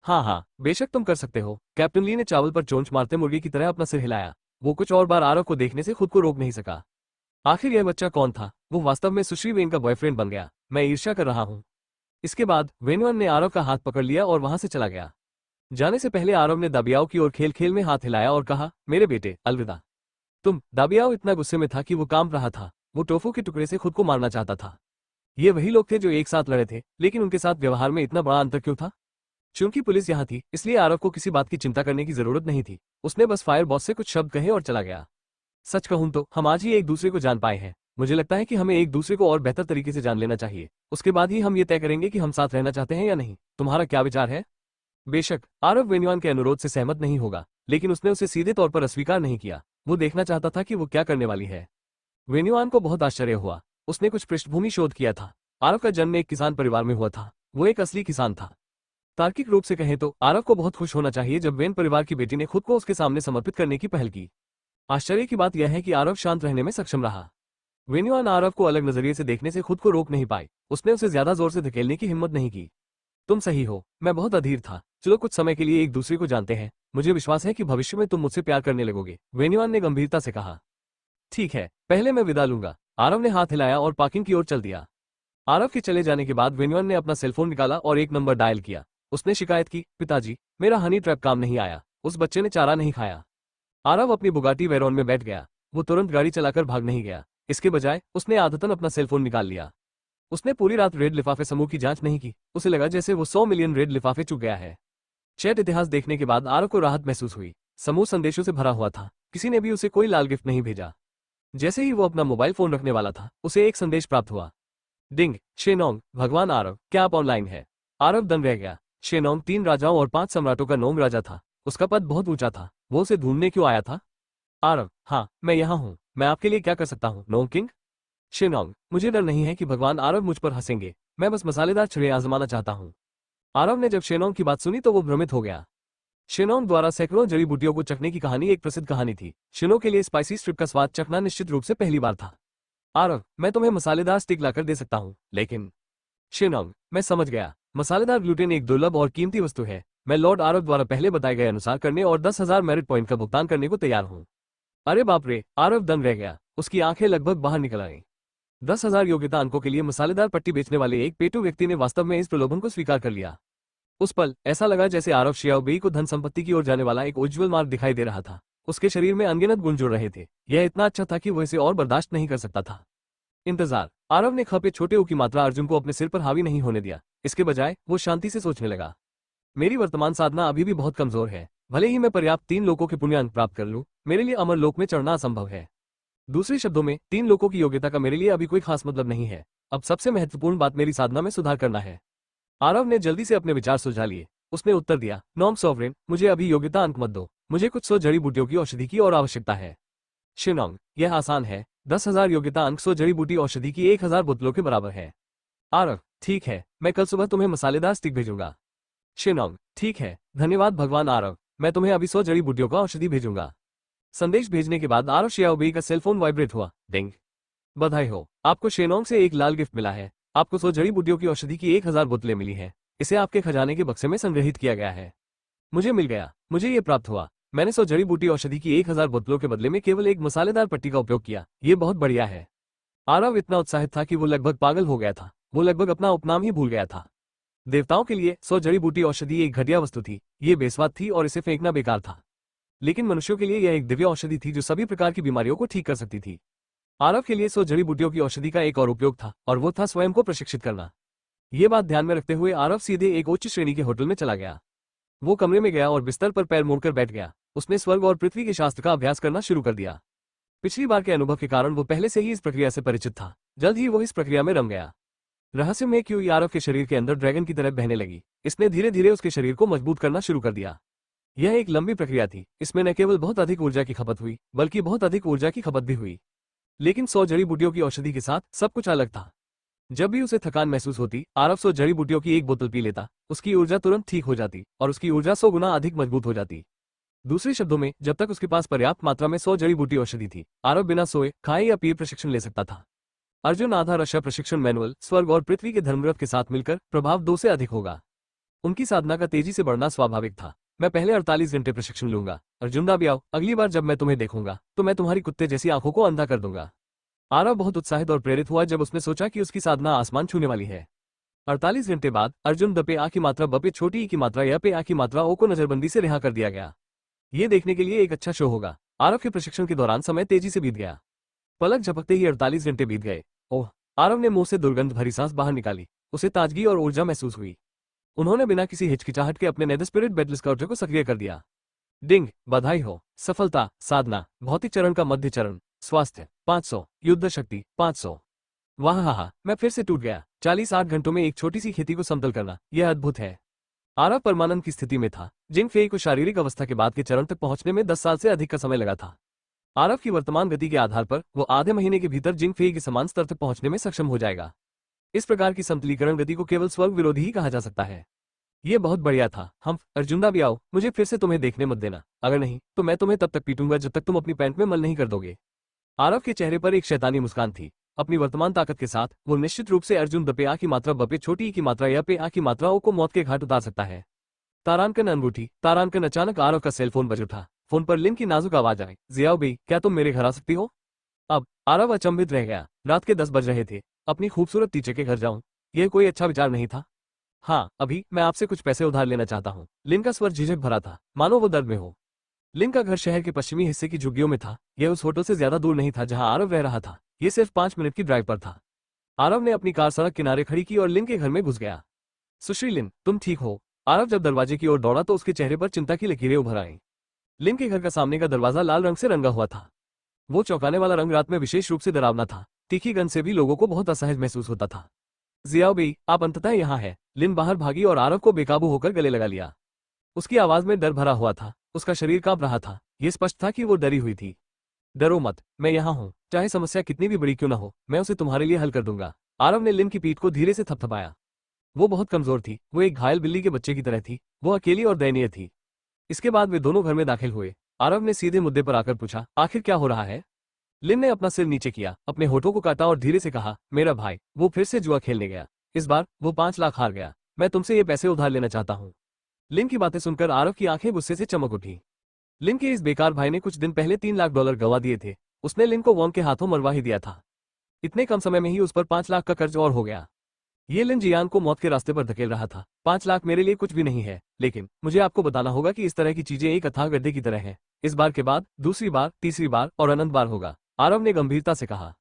हाँ, बेशक तुम कर सकते हो। कैप्टन ली ने चावल पर चोंच मारते मुर्गे की तरह अपना सिर हिलाया। वो कुछ और बार आरव को देखने से खुद को रोक नहीं सका। आखिर यह बच्चा कौन था? वो वास्तव में सुश्री वेन का बॉयफ्रेंड बन गया। मैं ईर्ष्या कर रहा हूँ। इसके बाद वेन्युआन ने आरव का हाथ पकड़ लिया और वहां से चला गया। जाने से पहले आरव ने दाबियाओ की ओर खेल खेल में हाथ हिलाया और कहा, मेरे बेटे, अलविदा। दाबियाओ इतना गुस्से में था कि वो कांप रहा था। वो टोफू के टुकड़े से खुद को मारना चाहता था। ये वही लोग थे जो एक साथ लड़े थे, लेकिन उनके साथ व्यवहार में इतना बड़ा अंतर क्यों था? चूंकि पुलिस यहाँ थी, इसलिए आरव को किसी बात की चिंता करने की जरूरत नहीं थी। उसने बस फायर बॉस से कुछ शब्द कहे और चला गया। सच कहूं तो हम आज ही एक दूसरे को जान पाए हैं। मुझे लगता है कि हमें एक दूसरे को और बेहतर तरीके से जान लेना चाहिए। उसके बाद ही हम ये तय करेंगे कि हम साथ रहना चाहते हैं या नहीं। तुम्हारा क्या विचार है? बेशक आरव वेन्युआन के अनुरोध से सहमत नहीं होगा, लेकिन उसने उसे सीधे तौर पर अस्वीकार नहीं किया। वो देखना चाहता था कि वो क्या करने वाली है। वेन्युआन को बहुत आश्चर्य हुआ। उसने कुछ पृष्ठभूमि शोध किया था। आरव का जन्म एक किसान परिवार में हुआ था। वो एक असली किसान था। तार्किक रूप से कहें तो आरव को बहुत खुश होना चाहिए जब वेन परिवार की बेटी ने खुद को उसके सामने समर्पित करने की पहल की। आश्चर्य की बात यह है कि आरव शांत रहने में सक्षम रहा। वेन्युआन आरव को अलग नजरिए से देखने से खुद को रोक नहीं पाई। उसने उसे ज्यादा जोर से धकेलने की हिम्मत नहीं की। तुम सही हो, मैं बहुत अधीर था। चलो कुछ समय के लिए एक दूसरे को जानते हैं। मुझे विश्वास है कि भविष्य में तुम मुझसे प्यार करने लगोगे। वेन्युआन ने गंभीरता से कहा। ठीक है, पहले मैं विदा लूंगा। आरव ने हाथ हिलाया और पार्किंग की ओर चल दिया। आरव के चले जाने के बाद वेन्युआन ने अपना सेलफोन निकाला और एक नंबर डायल किया। उसने शिकायत की, पिताजी, मेरा हनी ट्रैप काम नहीं आया। उस बच्चे ने चारा नहीं खाया। आरव अपनी बुगाटी वेरॉन में बैठ गया। वो तुरंत गाड़ी चलाकर भाग नहीं गया। इसके बजाय उसने आदतन अपना सेलफोन निकाल लिया। उसने पूरी रात रेड लिफाफे समूह की जांच नहीं की। उसे लगा जैसे वो 100 मिलियन रेड लिफाफे चुक गया है। चैट इतिहास देखने के बाद आरव को राहत महसूस हुई। समूह संदेशों से भरा हुआ था। किसी ने भी उसे कोई लाल गिफ्ट नहीं भेजा। जैसे ही वो अपना मोबाइल फोन रखने वाला था, उसे एक संदेश प्राप्त हुआ। डिंग। शेनोंग, भगवान आरव, क्या आप ऑनलाइन है? आरव दंग रह गया। शेनोंग 3 राजाओं और 5 सम्राटों का नोंग राजा था। उसका पद बहुत ऊंचा था। वो उसे ढूंढने क्यों आया था? आरव, हाँ, मैं यहाँ हूँ। मैं आपके लिए क्या कर सकता हूँ, नोंग किंग? शेनोंग, मुझे डर नहीं है कि भगवान आरव मुझ पर हंसेंगे। मैं बस मसालेदार छड़े आजमाना चाहता हूँ। आरव ने जब शेनोंग की बात सुनी तो वो भ्रमित हो गया। शेनोंग द्वारा सैकड़ों जड़ी बूटियों को चखने की कहानी एक प्रसिद्ध कहानी थी। शेनो के लिए स्पाइसी स्ट्रिप का स्वाद चखना निश्चित रूप से पहली बार था। आरव, मैं तुम्हें मसालेदार स्टिक लाकर दे सकता हूँ, लेकिन शेनोंग, मैं समझ गया। मसालेदार ग्लूटेन एक दुर्लभ और कीमती वस्तु है। मैं लॉर्ड आरव द्वारा पहले बताए गए अनुसार करने और 10,000 मेरिट पॉइंट का भुगतान करने को तैयार हूँ। अरे बाप रे! आरव दंग रह गया। उसकी आंखें लगभग बाहर निकल आईं। 10,000 योग्यता अंकों के लिए मसालेदार पट्टी बेचने वाले एक पेटू व्यक्ति ने वास्तव में इस प्रलोभन को स्वीकार कर लिया। उस पल ऐसा लगा जैसे आरव शियाओबेई को धन संपत्ति की ओर जाने वाला एक उज्ज्वल मार्ग दिखाई दे रहा था। उसके शरीर में अनगिनत गुण जुड़ रहे थे। यह इतना अच्छा था कि वह इसे और बर्दाश्त नहीं कर सकता था। इंतजार। आरव ने खपे छोटे ऊ की मात्रा अर्जुन को अपने सिर पर हावी नहीं होने दिया। इसके बजाय वो शांति से सोचने लगा। मेरी वर्तमान साधना अभी भी बहुत कमजोर है। भले ही मैं पर्याप्त 3 लोगों के पुण्य अंक प्राप्त कर लूं, मेरे लिए अमर लोक में चढ़ना असंभव है। दूसरे शब्दों में 3 लोगों की योग्यता का मेरे लिए अभी कोई खास मतलब नहीं है। अब सबसे महत्वपूर्ण बात मेरी साधना में सुधार करना है। आरव ने जल्दी से अपने विचार सुलझा लिए। उसने उत्तर दिया, नॉम सॉवरेन, मुझे अभी योग्यता अंक मत दो। मुझे कुछ 100 जड़ी बूटियों की औषधि की और आवश्यकता है। शिनोंग, यह आसान है। 10,000 योग्यता अंक 100 जड़ी बूटी औषधि की 1,000 बोतलों के बराबर है। आरव, ठीक है, मैं कल सुबह तुम्हें मसालेदार स्टिक भेजूंगा। शिनोंग, ठीक है, धन्यवाद भगवान आरव, मैं तुम्हें अभी 100 जड़ी बूटियों का औषधि भेजूंगा। संदेश भेजने के बाद आरव शियाओबेई का सेलफोन वाइब्रेट हुआ। डिंग। बधाई हो, आपको शेनोंग से एक लाल गिफ्ट मिला है। आपको 100 जड़ी बूटियों की औषधि की 1,000 बोतलें मिली है। इसे आपके खजाने के बक्से में संग्रहित किया गया है। मुझे मिल गया, मुझे ये प्राप्त हुआ। मैंने 100 जड़ी बूटी औषधि की 1,000 बोतलों के बदले में केवल एक मसालेदार पट्टी का उपयोग किया। ये बहुत बढ़िया है। आरव इतना उत्साहित था कि वो लगभग पागल हो गया था। वो लगभग अपना उपनाम ही भूल गया था। देवताओं के लिए 100 जड़ी बूटी औषधि एक घटिया वस्तु थी। ये बेस्वाद थी और इसे फेंकना बेकार था। लेकिन मनुष्यों के लिए यह एक दिव्य औषधि थी जो सभी प्रकार की बीमारियों को ठीक कर सकती थी। आरव के लिए 100 जड़ी बूटियों की औषधि का एक और उपयोग था, और वो था स्वयं को प्रशिक्षित करना। ये बात ध्यान में रखते हुए आरव सीधे एक उच्च श्रेणी के होटल में चला गया। वो कमरे में गया और बिस्तर पर पैर मोड़कर बैठ गया। उसने स्वर्ग और पृथ्वी के शास्त्र का अभ्यास करना शुरू कर दिया। पिछली बार के अनुभव के कारण वो पहले से ही इस प्रक्रिया से परिचित था। जल्द ही वो इस प्रक्रिया में रम गया। रहस्य में क्यों आरव के शरीर के अंदर ड्रैगन की तरह बहने लगी। इसने धीरे धीरे उसके शरीर को मजबूत करना शुरू कर दिया। यह एक लंबी प्रक्रिया थी। इसमें न केवल बहुत अधिक ऊर्जा की खपत हुई, बल्कि बहुत अधिक ऊर्जा की खपत भी हुई। लेकिन 100 जड़ी बूटियों की औषधि के साथ सब कुछ अलग था। जब भी उसे थकान महसूस होती, आरव 100 जड़ी बूटियों की एक बोतल पी लेता। उसकी ऊर्जा तुरंत ठीक हो जाती और उसकी ऊर्जा 100 गुना अधिक मजबूत हो जाती। दूसरे शब्दों में, जब तक उसके पास पर्याप्त मात्रा में 100 जड़ी बूटी औषधि थी, आरव बिना सोए खाए या पिए प्रशिक्षण ले सकता था। अर्जुन आधा रक्षा प्रशिक्षण मैनुअल स्वर्ग और पृथ्वी के धर्मव्रत के साथ मिलकर प्रभाव 2 से अधिक होगा। उनकी साधना का तेजी से बढ़ना स्वाभाविक था। मैं पहले 48 घंटे प्रशिक्षण लूंगा। अर्जुन दाबियाओ, अगली बार जब मैं तुम्हें देखूंगा तो मैं तुम्हारी कुत्ते जैसी आंखों को अंधा कर दूंगा। आरव बहुत उत्साहित और प्रेरित हुआ जब उसने सोचा कि उसकी साधना आसमान छूने वाली है। 48 घंटे बाद अर्जुन द पे आ की मात्रा ब पे छोटी ई की मात्रा या पे आ की मात्रा ओ को नजरबंदी से रिहा कर दिया गया। ये देखने के लिए एक अच्छा शो होगा। आरव के प्रशिक्षण के दौरान समय तेजी से बीत गया। पलक झपकते ही 48 घंटे बीत गए। ओह! आरव ने मुंह से दुर्गंध भरी सांस बाहर निकाली। उसे ताजगी और ऊर्जा महसूस हुई। उन्होंने बिना किसी हिचकिचाहट के अपने नेद स्पिरिट बेटलिस काउंटर को सक्रिय कर दिया। डिंग, बधाई हो। सफलता, साधना, भौतिक चरण का मध्य चरण, स्वास्थ्य 500, युद्ध शक्ति 500। वाह हा, मैं फिर से टूट गया। 48 घंटों में एक छोटी सी खेती को समतल करना, यह अद्भुत है। आरव परमानंद की स्थिति में था। जिंग फेई को शारीरिक अवस्था के बाद के चरण तक पहुंचने में 10 साल से अधिक का समय लगा था। आरव की वर्तमान गति के आधार पर वो आधे महीने के भीतर जिंग फेई के समान स्तर तक पहुंचने में सक्षम हो जाएगा। इस प्रकार की समतलीकरण गति को केवल स्वर्ग विरोधी ही कहा जा सकता है। ये बहुत बढ़िया था। हम अर्जुन दाबियाओ, मुझे फिर से तुम्हें देखने मत देना। अगर नहीं तो मैं तुम्हें तब तक पीटूंगा जब तक तुम अपनी पैंट में मल नहीं कर दोगे। आरव के चेहरे पर एक शैतानी मुस्कान थी। अपनी वर्तमान ताकत के साथ वो निश्चित रूप से अर्जुन द पे आ की मात्रा ब पे छोटी ई की मात्रा या पे आ की मात्रा ओ को मौत के घाट उतार सकता है। तारांकन अनबूठी, तारांकन। अचानक आरव का सेलफोन बज उठा। फोन पर लिन की नाजुक आवाज आई, जियाओबेई, क्या तुम मेरे घर आ सकती हो? अब आरव अचंभित रह गया। रात के 10 बज रहे थे। अपनी खूबसूरत टीचर के घर जाऊं, यह कोई अच्छा विचार नहीं था। हाँ, अभी मैं आपसे कुछ पैसे उधार लेना चाहता हूँ। लिन का स्वर झिझक भरा था, मानो वो दर्द में हो। लिन का घर शहर के पश्चिमी हिस्से की झुग्गियों में था। यह उस होटल से ज्यादा दूर नहीं था जहां आरव रह रहा था। यह सिर्फ 5 मिनट की ड्राइव पर था। आरव ने अपनी कार सड़क किनारे खड़ी की और लिन के घर में घुस गया। सुश्री लिन, तुम ठीक हो? आरव जब दरवाजे की ओर दौड़ा तो उसके चेहरे पर चिंता की लकीरें उभर आईं। लिन के घर का सामने का दरवाजा लाल रंग से रंगा हुआ था। वो चौंकाने वाला रंग रात में विशेष रूप से डरावना था। तीखी गंध से भी लोगों को बहुत असहज महसूस होता था। जियाओ बेई, आप अंततः यहाँ है। लिन बाहर भागी और आरव को बेकाबू होकर गले लगा लिया। उसकी आवाज में डर भरा हुआ था, उसका शरीर कांप रहा था। यह स्पष्ट था कि वो डरी हुई थी। डरो मत, मैं यहाँ हूँ। चाहे समस्या कितनी भी बड़ी क्यों न हो, मैं उसे तुम्हारे लिए हल कर दूंगा। आरव ने लिन की पीठ को धीरे से थपथपाया। वो बहुत कमजोर थी, वो एक घायल बिल्ली के बच्चे की तरह थी। वो अकेली और दयनीय थी। इसके बाद वे दोनों घर में दाखिल हुए। आरव ने सीधे मुद्दे पर आकर पूछा, आखिर क्या हो रहा है? लिन ने अपना सिर नीचे किया, अपने होठों को काटा और धीरे से कहा, मेरा भाई, वो फिर से जुआ खेलने गया। इस बार वो 5 लाख हार गया। मैं तुमसे ये पैसे उधार लेना चाहता हूँ। लिन की बातें सुनकर आरव की आंखें गुस्से से चमक उठी। लिन के इस बेकार भाई ने कुछ दिन पहले 3 लाख डॉलर गंवा दिए थे। उसने लिन को वॉन्ग के हाथों मरवा ही दिया था। इतने कम समय में ही उस पर 5 लाख का कर्ज और हो गया। ये लिन जियान को मौत के रास्ते पर धकेल रहा था। 5 लाख मेरे लिए कुछ भी नहीं है, लेकिन मुझे आपको बताना होगा कि इस तरह की चीजें एक अथाह गड्ढे की तरह है। इस बार के बाद दूसरी बार, तीसरी बार और अनंत बार होगा, आरव ने गंभीरता से कहा।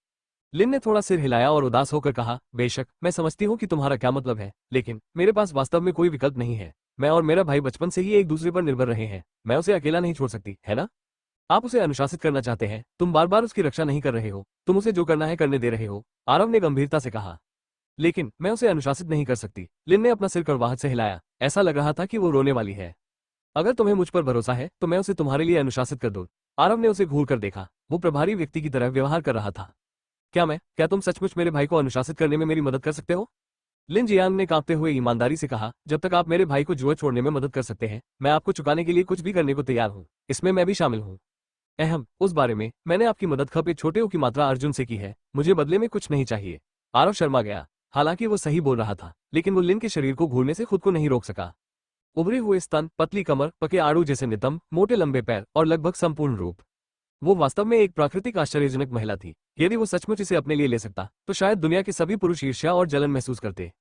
लिन ने थोड़ा सिर हिलाया और उदास होकर कहा, बेशक, मैं समझती हूँ कि तुम्हारा क्या मतलब है, लेकिन मेरे पास वास्तव में कोई विकल्प नहीं है। मैं और मेरा भाई बचपन से ही एक दूसरे पर निर्भर रहे हैं। मैं उसे अकेला नहीं छोड़ सकती, है ना? आप उसे अनुशासित करना चाहते हैं। तुम बार बार उसकी रक्षा नहीं कर रहे हो। तुम उसे जो करना है करने दे रहे हो, आरव ने गंभीरता से कहा। लेकिन मैं उसे अनुशासित नहीं कर सकती। लिन ने अपना सिर कड़वाहट से हिलाया। ऐसा लग रहा था कि वो रोने वाली है। अगर तुम्हें मुझ पर भरोसा है तो मैं उसे तुम्हारे लिए अनुशासित कर दूं। आरव ने उसे घूर कर देखा। वो प्रभारी व्यक्ति की तरह व्यवहार कर रहा था। क्या तुम सचमुच मेरे भाई को अनुशासित करने में मेरी मदद कर सकते हो? लिन जियांग ने कांपते हुए ईमानदारी से कहा, जब तक आप मेरे भाई को जुआ छोड़ने में मदद कर सकते हैं, मैं आपको चुकाने के लिए कुछ भी करने को तैयार हूँ। इसमें मैं भी शामिल हूँ। उस बारे में मैंने आपकी मदद खप एक छोटे ओ की मात्रा अर्जुन से की है। मुझे बदले में कुछ नहीं चाहिए। आरव शर्मा गया। हालांकि वो सही बोल रहा था, लेकिन वो लिन के शरीर को घूरने से खुद को नहीं रोक सका। उभरे हुए स्तन, पतली कमर, पके आड़ू जैसे नितंब, मोटे लंबे पैर और लगभग संपूर्ण रूप। वो वास्तव में एक प्राकृतिक आश्चर्यजनक महिला थी। यदि वो सचमुच इसे अपने लिए ले सकता तो शायद दुनिया के सभी पुरुष ईर्ष्या और जलन महसूस करते।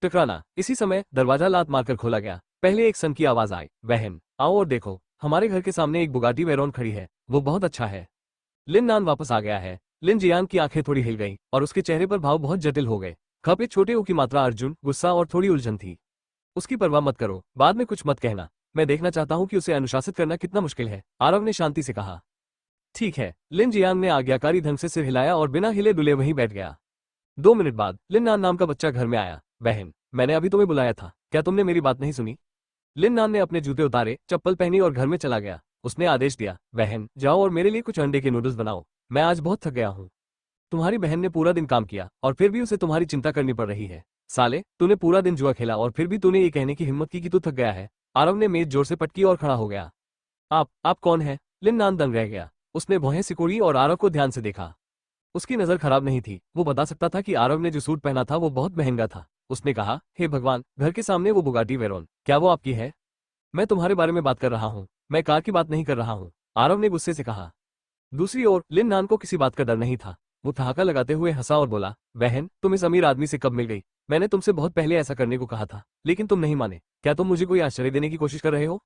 टकराना। इसी समय दरवाजा लात मारकर खोला गया। पहले एक सन की आवाज आई, बहन आओ और देखो, हमारे घर के सामने एक बुगाटी वेरोन खड़ी है। वो बहुत अच्छा है। लिन नान वापस आ गया है। लिन जियांग की आंखें थोड़ी हिल गईं और उसके चेहरे पर भाव बहुत जटिल हो गए। खप एक छोटे ओ की मात्रा अर्जुन, गुस्सा और थोड़ी उलझन थी। उसकी परवाह मत करो, बाद में कुछ मत कहना। मैं देखना चाहता हूं कि उसे अनुशासित करना कितना मुश्किल है, आरव ने शांति से कहा। ठीक है। लिन जियांग ने आज्ञाकारी ढंग से सिर हिलाया और बिना हिले डुले वहीं बैठ गया। 2 मिनट बाद लिन नान नाम का बच्चा घर में आया। बहन, मैंने अभी तुम्हें बुलाया था, क्या तुमने मेरी बात नहीं सुनी? लिन नान ने अपने जूते उतारे, चप्पल पहनी और घर में चला गया। उसने आदेश दिया, बहन जाओ और मेरे लिए कुछ अंडे के नूडल्स बनाओ। मैं आज बहुत थक गया हूँ। तुम्हारी बहन ने पूरा दिन काम किया और फिर भी उसे तुम्हारी चिंता करनी पड़ रही है। साले, तूने पूरा दिन जुआ खेला और फिर भी तूने ये कहने की हिम्मत की कि तू थक गया है। आरव ने मेज जोर से पटकी और खड़ा हो गया। आप कौन है? लिन नान दंग रह गया। उसने भौहें सिकोड़ी और आरव को ध्यान से देखा। उसकी नजर खराब नहीं थी। वो बता सकता था कि आरव ने जो सूट पहना था वो बहुत महंगा था। उसने कहा, हे भगवान, घर के सामने वो बुगाटी वेरोन, क्या वो आपकी है? मैं तुम्हारे बारे में बात कर रहा हूँ, मैं कार की बात नहीं कर रहा हूँ, आरव ने गुस्से से कहा। दूसरी ओर लिन नान को किसी बात का डर नहीं था। वो ठहाका लगाते हुए हंसा और बोला, बहन तुम इस अमीर आदमी से कब मिल गई? मैंने तुमसे बहुत पहले ऐसा करने को कहा था, लेकिन तुम नहीं माने। क्या तुम मुझे कोई आश्चर्य देने की कोशिश कर रहे हो?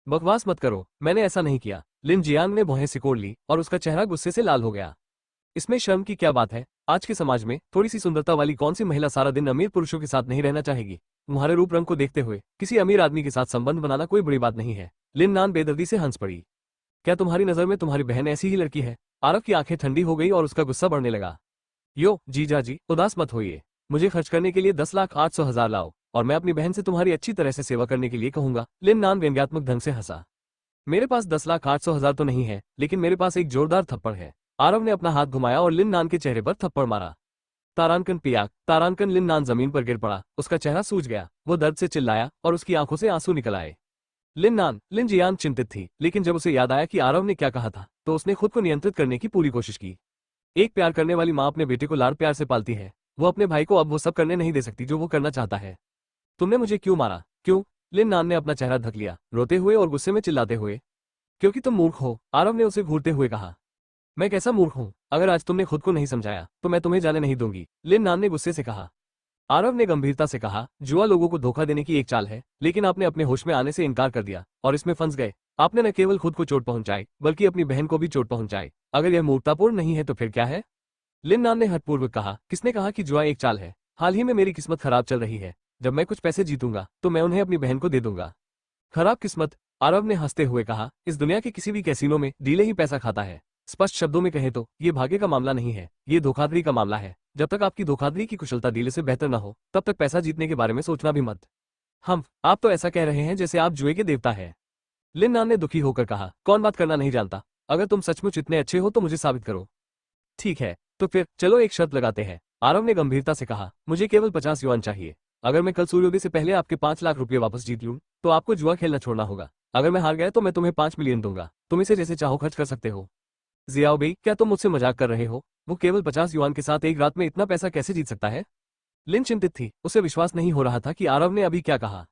बकवास मत करो, मैंने ऐसा नहीं किया। लिन जियांग ने भौहें सिकोड़ ली और उसका चेहरा गुस्से से लाल हो गया। इसमें शर्म की क्या बात है? आज के समाज में थोड़ी सी सुंदरता वाली कौन सी महिला सारा दिन अमीर पुरुषों के साथ नहीं रहना चाहेगी? तुम्हारे रूप रंग को देखते हुए किसी अमीर आदमी के साथ संबंध बनाना कोई बड़ी बात नहीं है। लिन नान बेदर्दी से हंस पड़ी। क्या तुम्हारी नजर में तुम्हारी बहन ऐसी ही लड़की है? आरव की आंखें ठंडी हो गई और उसका गुस्सा बढ़ने लगा। यो जीजा जी, उदास मत होइए। मुझे खर्च करने के लिए 10,08,00,000 लाओ और मैं अपनी बहन से तुम्हारी अच्छी तरह से सेवा करने के लिए कहूंगा। लिन नान व्यंग्यात्मक ढंग से हंसा। मेरे पास 10,08,00,000 तो नहीं है, लेकिन मेरे पास एक जोरदार थप्पड़ है। आरव ने अपना हाथ घुमाया और लिन नान के चेहरे पर थप्पड़ मारा। तारांकन पियाक, तारांकन। लिन नान जमीन पर गिर पड़ा। उसका चेहरा सूज गया। वो दर्द से चिल्लाया और उसकी आंखों से आंसू निकल आए। लिन जियांग चिंतित थी, लेकिन जब उसे याद आया कि आरव ने क्या कहा था तो उसने खुद को नियंत्रित करने की पूरी कोशिश की। एक प्यार करने वाली माँ अपने बेटे को लाड़ प्यार से पालती है। वो अपने भाई को अब वो सब करने नहीं दे सकती जो वो करना चाहता है। तुमने मुझे क्यों मारा? क्यों? लिन नान ने अपना चेहरा ढक लिया, रोते हुए और गुस्से में चिल्लाते हुए। क्योंकि तुम मूर्ख हो, आरव ने उसे घूरते हुए कहा। मैं कैसा मूर्ख हूँ? अगर आज तुमने खुद को नहीं समझाया तो मैं तुम्हें जाने नहीं दूंगी, लिन नान ने गुस्से से कहा। आरव ने गंभीरता से कहा, जुआ लोगों को धोखा देने की एक चाल है, लेकिन आपने अपने होश में आने से इनकार कर दिया और इसमें फंस गए। आपने न केवल खुद को चोट पहुंचाई बल्कि अपनी बहन को भी चोट पहुंचाई। अगर यह मूर्खतापूर्ण नहीं है तो फिर क्या है? लिन नान ने हठपूर्वक कहा, किसने कहा कि जुआ एक चाल है? हाल ही में मेरी किस्मत खराब चल रही है। जब मैं कुछ पैसे जीतूंगा तो मैं उन्हें अपनी बहन को दे दूंगा। खराब किस्मत? आरव ने हंसते हुए कहा, इस दुनिया के किसी भी कैसीनो में डीले ही पैसा खाता है। स्पष्ट शब्दों में कहें तो ये भाग्य का मामला नहीं है, ये धोखाधड़ी का मामला है। जब तक आपकी धोखाधड़ी की कुशलता डीलर से बेहतर न हो तब तक पैसा जीतने के बारे में सोचना भी मत। हम आप तो ऐसा कह रहे हैं जैसे आप जुए के देवता है। लिन नान ने दुखी होकर कहा, कौन बात करना नहीं जानता। अगर तुम सचमुच इतने अच्छे हो तो मुझे साबित करो। ठीक है, तो फिर चलो एक शर्त लगाते हैं, आरव ने गंभीरता से कहा। मुझे केवल 50 युआन चाहिए। अगर मैं कल सूर्योदय से पहले आपके 5 लाख रुपए वापस जीत लूं तो आपको जुआ खेलना छोड़ना होगा। अगर मैं हार गया तो मैं तुम्हें 5 मिलियन दूंगा। तुम इसे जैसे चाहो खर्च कर सकते हो। जियाओ बेई, क्या तुम मुझसे मजाक कर रहे हो? वो केवल 50 युआन के साथ एक रात में इतना पैसा कैसे जीत सकता है? लिन चिंतित थी, उसे विश्वास नहीं हो रहा था कि आरव ने अभी क्या कहा।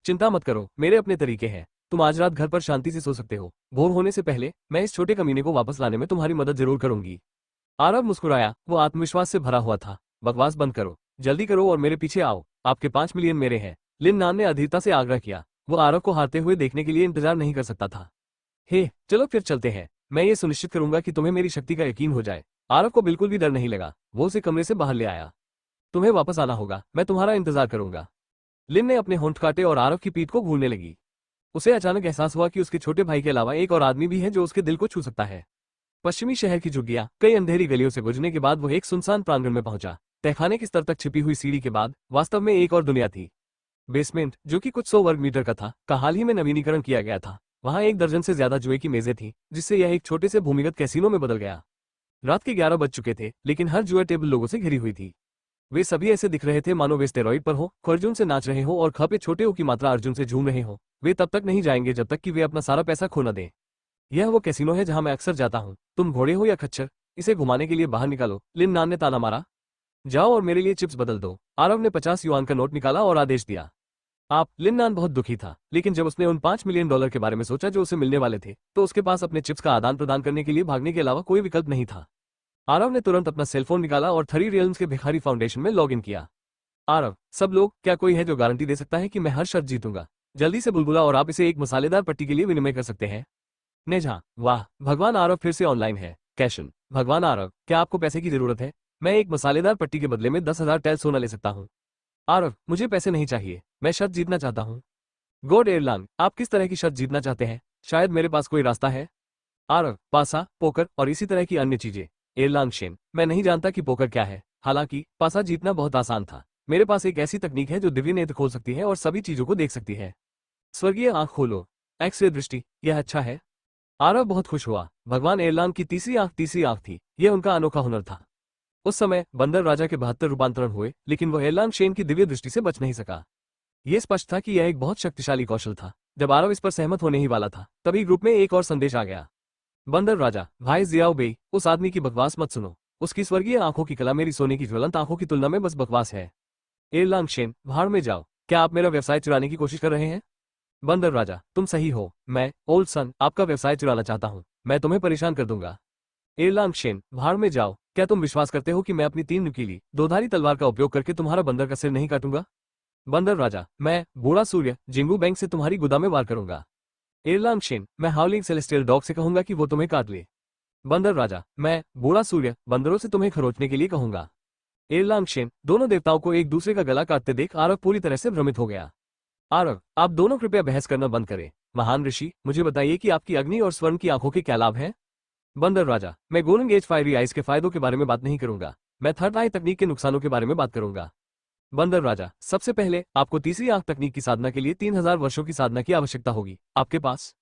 चिंता मत करो, मेरे अपने तरीके हैं। तुम आज रात घर पर शांति से सो सकते हो। भोर होने से पहले मैं इस छोटे कमीने को वापस लाने में तुम्हारी मदद जरूर करूंगी। आरव मुस्कुराया, वो आत्मविश्वास से भरा हुआ था। बकवास बंद करो, जल्दी करो और मेरे पीछे आओ। आपके 5 मिलियन मेरे हैं। लिन नान ने अधीरता से आग्रह किया। वो आरव को हारते हुए देखने के लिए इंतजार नहीं कर सकता था। हे, चलो फिर चलते हैं। मैं ये सुनिश्चित करूंगा कि तुम्हें मेरी शक्ति का यकीन हो जाए। आरव को बिल्कुल भी डर नहीं लगा। वो उसे कमरे से बाहर ले आया। तुम्हें वापस आना होगा, मैं तुम्हारा इंतजार करूंगा। लिन ने अपने होंठ काटे और आरव की पीठ को घूरने लगी। उसे अचानक एहसास हुआ कि उसके छोटे भाई के अलावा एक और आदमी भी है जो उसके दिल को छू सकता है। पश्चिमी शहर की झुग्गियां, कई अंधेरी गलियों से गुजरने के बाद वो एक सुनसान प्रांगण में पहुंचा। तहखाने के स्तर तक छिपी हुई सीढ़ी के बाद वास्तव में एक और दुनिया थी। बेसमेंट, जो कि कुछ 100 वर्ग मीटर का था, का हाल ही में नवीनीकरण किया गया था। वहां 1 दर्जन से ज्यादा जुए की मेजें थी, जिससे यह एक छोटे से भूमिगत कैसीनो में बदल गया। रात के 11 बज चुके थे, लेकिन हर जुआ टेबल लोगों से घिरी हुई थी। वे सभी ऐसे दिख रहे थे मानो वे स्टेरॉइड पर हो, अर्जुन से नाच रहे हो और खपे छोटे ओ की मात्रा अर्जुन से झूम रहे हो। वे तब तक नहीं जाएंगे जब तक कि वे अपना सारा पैसा खो न दें। यह वो कैसीनो है जहां मैं अक्सर जाता हूं। तुम घोड़े हो या खच्चर, इसे घुमाने के लिए बाहर निकालो। लिन नान ने ताना मारा। जाओ और मेरे लिए चिप्स बदल दो। आरव ने 50 युआन का नोट निकाला और आदेश दिया। आप लिन नान बहुत दुखी था, लेकिन जब उसने उन 5 मिलियन डॉलर के बारे में सोचा जो उसे मिलने वाले थे, तो उसके पास अपने चिप्स का आदान प्रदान करने के लिए भागने के अलावा कोई विकल्प नहीं था। आरव ने तुरंत अपना सेलफोन निकाला और 3 रियल्स के भिखारी फाउंडेशन में लॉग इन किया। आरव, सब लोग, क्या कोई है जो गारंटी दे सकता है कि मैं हर शर्त जीतूंगा? जल्दी से बुलबुला और आप इसे एक मसालेदार पट्टी के लिए विनिमय कर सकते हैं। नेझा, वाह, भगवान आरव फिर से ऑनलाइन है। कैशन, भगवान आरव, क्या आपको पैसे की जरूरत है? मैं एक मसालेदार पट्टी के बदले में 10,000 टैल सोना ले सकता हूँ। आरव, मुझे पैसे नहीं चाहिए, मैं शर्त जीतना चाहता हूँ। गॉड एयरलांग, आप किस तरह की शर्त जीतना चाहते हैं? शायद मेरे पास कोई रास्ता है। आरव, पासा, पोकर और इसी तरह की अन्य चीजें। एयरलांग शेन, मैं नहीं जानता कि पोकर क्या है। हालांकि पासा जीतना बहुत आसान था। मेरे पास एक ऐसी तकनीक है जो दिव्य नेत्र खोल सकती है और सभी चीजों को देख सकती है। स्वर्गीय आंख खोलो, एक्स रे दृष्टि, यह अच्छा है। आरव बहुत खुश हुआ। भगवान एयरलांग की तीसरी आंख थी। यह उनका अनोखा हुनर था। उस समय बंदर राजा के 72 रूपांतरण हुए, लेकिन वह एयरलांग शेन की दिव्य दृष्टि से बच नहीं सका। यह स्पष्ट था कि यह एक बहुत शक्तिशाली कौशल था। जब आरव इस पर सहमत होने ही वाला था, तभी ग्रुप में एक और संदेश आ गया। बंदर राजा, भाई जियाओ बेई, उस आदमी की बकवास मत सुनो। उसकी स्वर्गीय आंखों की कला मेरी सोने की ज्वलंत आंखों की तुलना में बस बकवास है। एयरलांग शेन, भाड़ में जाओ। क्या आप मेरा व्यवसाय चुराने की कोशिश कर रहे हैं? बंदर राजा, तुम सही हो। मैं, ओल्ड सन, आपका व्यवसाय चुराना चाहता हूँ। मैं तुम्हें परेशान कर दूंगा। एयरलांग शेन, भाड़ में जाओ। क्या तुम विश्वास करते हो कि मैं अपनी 3 नुकीली, दोधारी तलवार का उपयोग करके तुम्हारा बंदर का सिर नहीं काटूंगा? बंदर राजा, मैं, बूढ़ा सूर्य, जिंगू बैंक से तुम्हारी गुदा में वार करूंगा। एयरलांग शेन, मैं हाउलिंग सेलेस्टियल डॉग से कहूंगा कि वो तुम्हें काट ले। बंदर राजा, मैं, बूढ़ा सूर्य, बंदरों से तुम्हें खरोचने के लिए कहूंगा। एयरलांग शेन, दोनों देवताओं को एक दूसरे का गला काटते देख आरव पूरी तरह से भ्रमित हो गया। आरव, आप दोनों कृपया बहस करना बंद करें। महान ऋषि, मुझे बताइए कि आपकी अग्नि और स्वर्ण की आंखों के क्या लाभ हैं? बंदर राजा, मैं गोल्डन गेज फायरी आइज के फायदों के बारे में बात नहीं करूंगा। मैं थर्ड आई तकनीक के नुकसानों के बारे में बात करूंगा। बंदर राजा, सबसे पहले आपको तीसरी आंख तकनीक की साधना के लिए 3000 वर्षों की साधना की आवश्यकता होगी। आपके पास?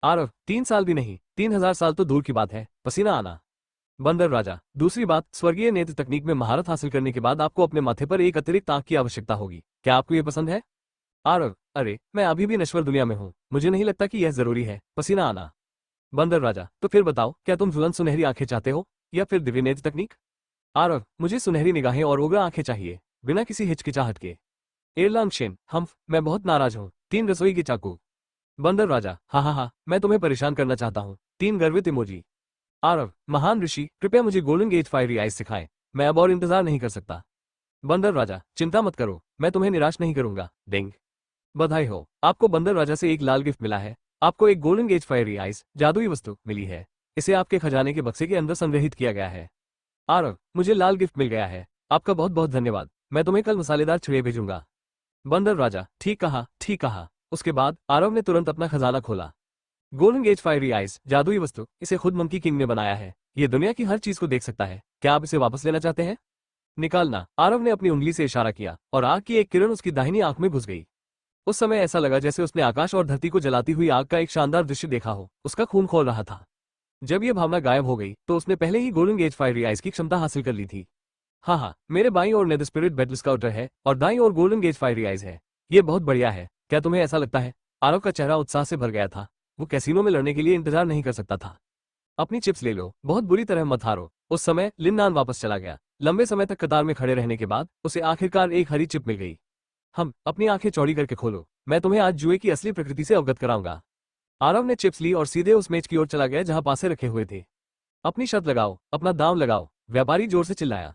आरव, 3 साल भी नहीं, 3000 साल तो दूर की बात है। पसीना आना। बंदर राजा, दूसरी बात, स्वर्गीय नेत्र तकनीक में महारत हासिल करने के बाद आपको अपने माथे पर एक अतिरिक्त आंख की आवश्यकता होगी। क्या आपको यह पसंद है? आरव, अरे, मैं अभी भी नश्वर दुनिया में हूं, मुझे नहीं लगता कि यह जरूरी है। पसीना आना। बंदर राजा, तो फिर बताओ, क्या तुम ज्वलंत सुनहरी आंखें चाहते हो या फिर दिव्य नेत्र तकनीक? आरव, मुझे सुनहरी निगाहें और उग्र आंखें चाहिए, बिना किसी हिचकिचाहट के। एयरलांग शेन, मैं बहुत नाराज हूँ। 3 रसोई के चाकू। बंदर राजा, हाँ, मैं तुम्हें परेशान करना चाहता हूँ। 3 गर्वित इमोजी। आरव, महान ऋषि, कृपया मुझे गोल्डन गेज फायरी आइज सिखाएं। मैं अब और इंतजार नहीं कर सकता। बंदर राजा, चिंता मत करो, मैं तुम्हें निराश नहीं करूंगा। डिंग। बधाई हो, आपको बंदर राजा से एक लाल गिफ्ट मिला है। आपको एक गोल्डन गेज फायरी आइज, जादुई वस्तु, मिली है। इसे आपके खजाने के बक्से के अंदर संग्रहित किया गया है। आरव, मुझे लाल गिफ्ट मिल गया है। आपका बहुत बहुत धन्यवाद। मैं तुम्हें कल मसालेदार छुड़े भेजूंगा। बंदर राजा, ठीक कहा, ठीक कहा। उसके बाद आरव ने तुरंत अपना खजाना खोला। गोल्डन गेज फायरी आइज, जादुई वस्तु, इसे खुद मंकी किंग ने बनाया है। ये दुनिया की हर चीज को देख सकता है। क्या आप इसे वापस लेना चाहते हैं? निकालना। आरव ने अपनी उंगली से इशारा किया और आग की एक किरण उसकी दाहिनी आंख में घुस गई। उस समय ऐसा लगा जैसे उसने आकाश और धरती को जलाती हुई आग का एक शानदार दृश्य देखा हो। उसका खून खौल रहा था। जब यह भावना गायब हो गई तो उसने पहले ही गोल्डन गेज फायरी आइज की क्षमता हासिल कर ली थी। हाँ, मेरे बाईं ओर नेदर स्पिरिट बैटल स्काउटर है और दाईं ओर गोल्डन गेज फायरी आइज है। ये बहुत बढ़िया है। क्या तुम्हें ऐसा लगता है? आरव का चेहरा उत्साह से भर गया था। वो कैसीनो में लड़ने के लिए इंतजार नहीं कर सकता था। अपनी चिप्स ले लो, बहुत बुरी तरह मत हारो। उस समय लिन नान वापस चला गया। लंबे समय तक कतार में खड़े रहने के बाद उसे आखिरकार एक हरी चिप मिल गई। हम अपनी आंखें चौड़ी करके खोलो, मैं तुम्हें आज जुए की असली प्रकृति से अवगत कराऊंगा। आरव ने चिप्स ली और सीधे उस मेज की ओर चला गया जहां पासे रखे हुए थे। अपनी शर्त लगाओ, अपना दांव लगाओ, व्यापारी जोर से चिल्लाया।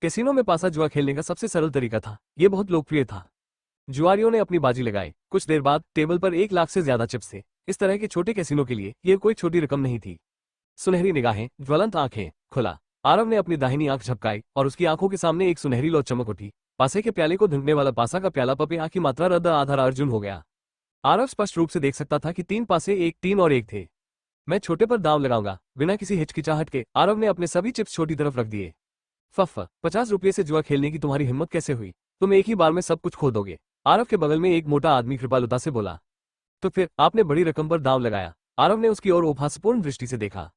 कैसीनो में पासा जुआ खेलने का सबसे सरल तरीका था। यह बहुत लोकप्रिय था। जुआरियों ने अपनी बाजी लगाई। कुछ देर बाद टेबल पर 1 लाख से ज्यादा चिप्स थे। इस तरह के छोटे कैसीनो के लिए यह कोई छोटी रकम नहीं थी। सुनहरी निगाहें, ज्वलंत आंखें, खुला। आरव ने अपनी दाहिनी आंख झपकाई और उसकी आंखों के सामने एक सुनहरी लौ चमक उठी। पासे के प्याले को ढूंढने वाला पासा का प्याला पपे आंख की मात्रा रद्द आधार अर्जुन हो गया। आरव स्पष्ट रूप से देख सकता था कि 3 पासे 1, 3 और 1 थे। मैं छोटे पर दांव लगाऊंगा। बिना किसी हिचकिचाहट के आरव ने अपने सभी चिप्स छोटी तरफ रख दिए। फफ, 50 रुपये से जुआ खेलने की तुम्हारी हिम्मत कैसे हुई? तुम एक ही बार में सब कुछ खो दोगे। आरव के बगल में एक मोटा आदमी कृपालुता से बोला। तो फिर आपने बड़ी रकम पर दांव लगाया। आरव ने उसकी ओर उपहासपूर्ण दृष्टि से देखा।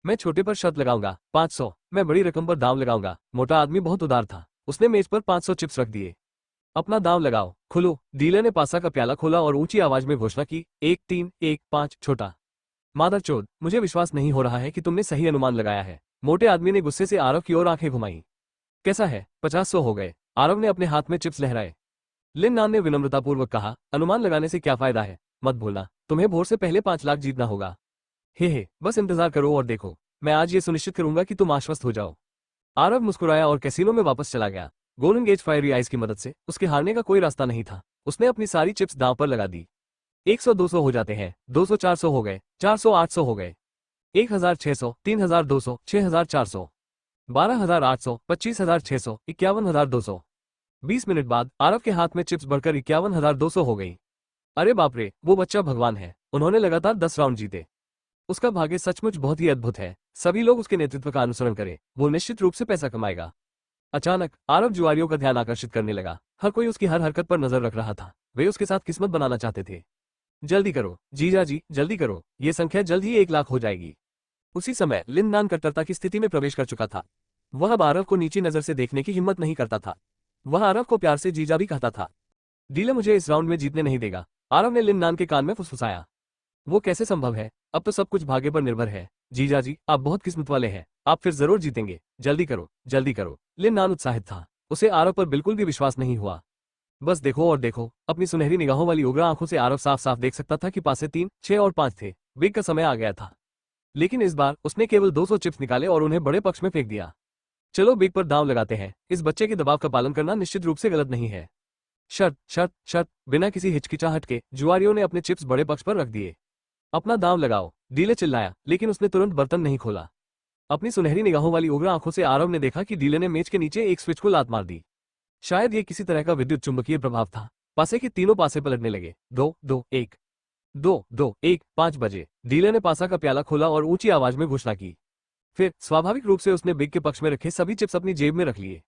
मैं छोटे पर शर्त लगाऊंगा, 500। मैं बड़ी रकम पर दांव लगाऊंगा। मोटा आदमी बहुत उदार था। उसने मेज पर 500 चिप्स रख दिए। अपना दांव लगाओ, खुलो। डीलर ने पासा का प्याला खोला और ऊंची आवाज में घोषणा की, 1, 3, 1, 5, छोटा। मादरचोद, मुझे विश्वास नहीं हो रहा है कि तुमने सही अनुमान लगाया है। मोटे आदमी ने गुस्से से आरव की ओर आंखें घुमाई। कैसा है? 50 हो गए। आरव ने अपने हाथ में चिप्स लहराए। लिन नान ने विनम्रतापूर्वक कहा, अनुमान लगाने से क्या फायदा है? मत भूलना, तुम्हें भोर से पहले 5 लाख जीतना होगा। हे, बस इंतजार करो और देखो। मैं आज ये सुनिश्चित करूंगा कि तुम आश्वस्त हो जाओ। आरव मुस्कुराया और कैसीनो में वापस चला गया। गोल्डन गेज फायरी आइज की मदद से उसके हारने का कोई रास्ता नहीं था। उसने अपनी सारी चिप्स दांव पर लगा दी। 100 200 हो जाते हैं, 200 400 हो गए, 400 800 हो गए, 1600 3200 6400 12800 25600 51200। 20 मिनट बाद आरव के हाथ में चिप्स बढ़कर 51200 हो गई। अरे बाप रे, वो बच्चा भगवान है। उन्होंने लगातार 10 राउंड जीते। उसका भाग्य सचमुच बहुत ही अद्भुत है। सभी लोग उसके नेतृत्व का अनुसरण करें, वो निश्चित रूप से पैसा कमाएगा। अचानक आरव जुआरियों का ध्यान आकर्षित करने लगा। हर कोई उसकी हर हरकत पर नजर रख रहा था। वे उसके साथ किस्मत बनाना चाहते थे। जल्दी करो जीजा जी, जल्दी करो, ये संख्या जल्द ही 1 लाख हो जाएगी। उसी समय लिन नान कट्टरता की स्थिति में प्रवेश कर चुका था। वह अब आरव को नीची नजर से देखने की हिम्मत नहीं करता था। वह आरव को प्यार से जीजा भी कहता था। डीलर मुझे इस राउंड में जीतने नहीं देगा, आरव ने लिन नान के कान में फुसफुसाया। वो कैसे संभव है? अब तो सब कुछ भाग्य पर निर्भर है। जीजा जी, आप बहुत किस्मत वाले हैं। आप फिर जरूर जीतेंगे। जल्दी करो, जल्दी करो। लिन नान उत्साहित था। उसे आरव पर बिल्कुल भी विश्वास नहीं हुआ। बस देखो और देखो। अपनी सुनहरी निगाहों वाली उग्र आंखों से आरव साफ साफ देख सकता था कि पासे 3, 6 और 5 थे। बिग का समय आ गया था। लेकिन इस बार उसने केवल 200 चिप्स निकाले और उन्हें बड़े पक्ष में फेंक दिया। चलो बिग पर दांव लगाते हैं। इस बच्चे के दबाव का पालन करना निश्चित रूप से गलत नहीं है। शर्त शर्त शर्त। बिना किसी हिचकिचाहट के जुआरियों ने अपने चिप्स बड़े पक्ष पर रख दिए। अपना दांव लगाओ, डीले चिल्लाया, लेकिन उसने तुरंत बर्तन नहीं खोला। अपनी सुनहरी निगाहों वाली उग्र आंखों से आरव ने देखा कि डीले ने मेज के नीचे एक स्विच को लात मार दी। शायद ये किसी तरह का विद्युत चुंबकीय प्रभाव था। पासे के तीनों पासे पलटने लगे। 2 2 1 2 2 1 5 बजे। डीले ने पासा का प्याला खोला और ऊंची आवाज में घोषणा की। फिर स्वाभाविक रूप से उसने बिग के पक्ष में रखे सभी चिप्स अपनी जेब में रख लिए।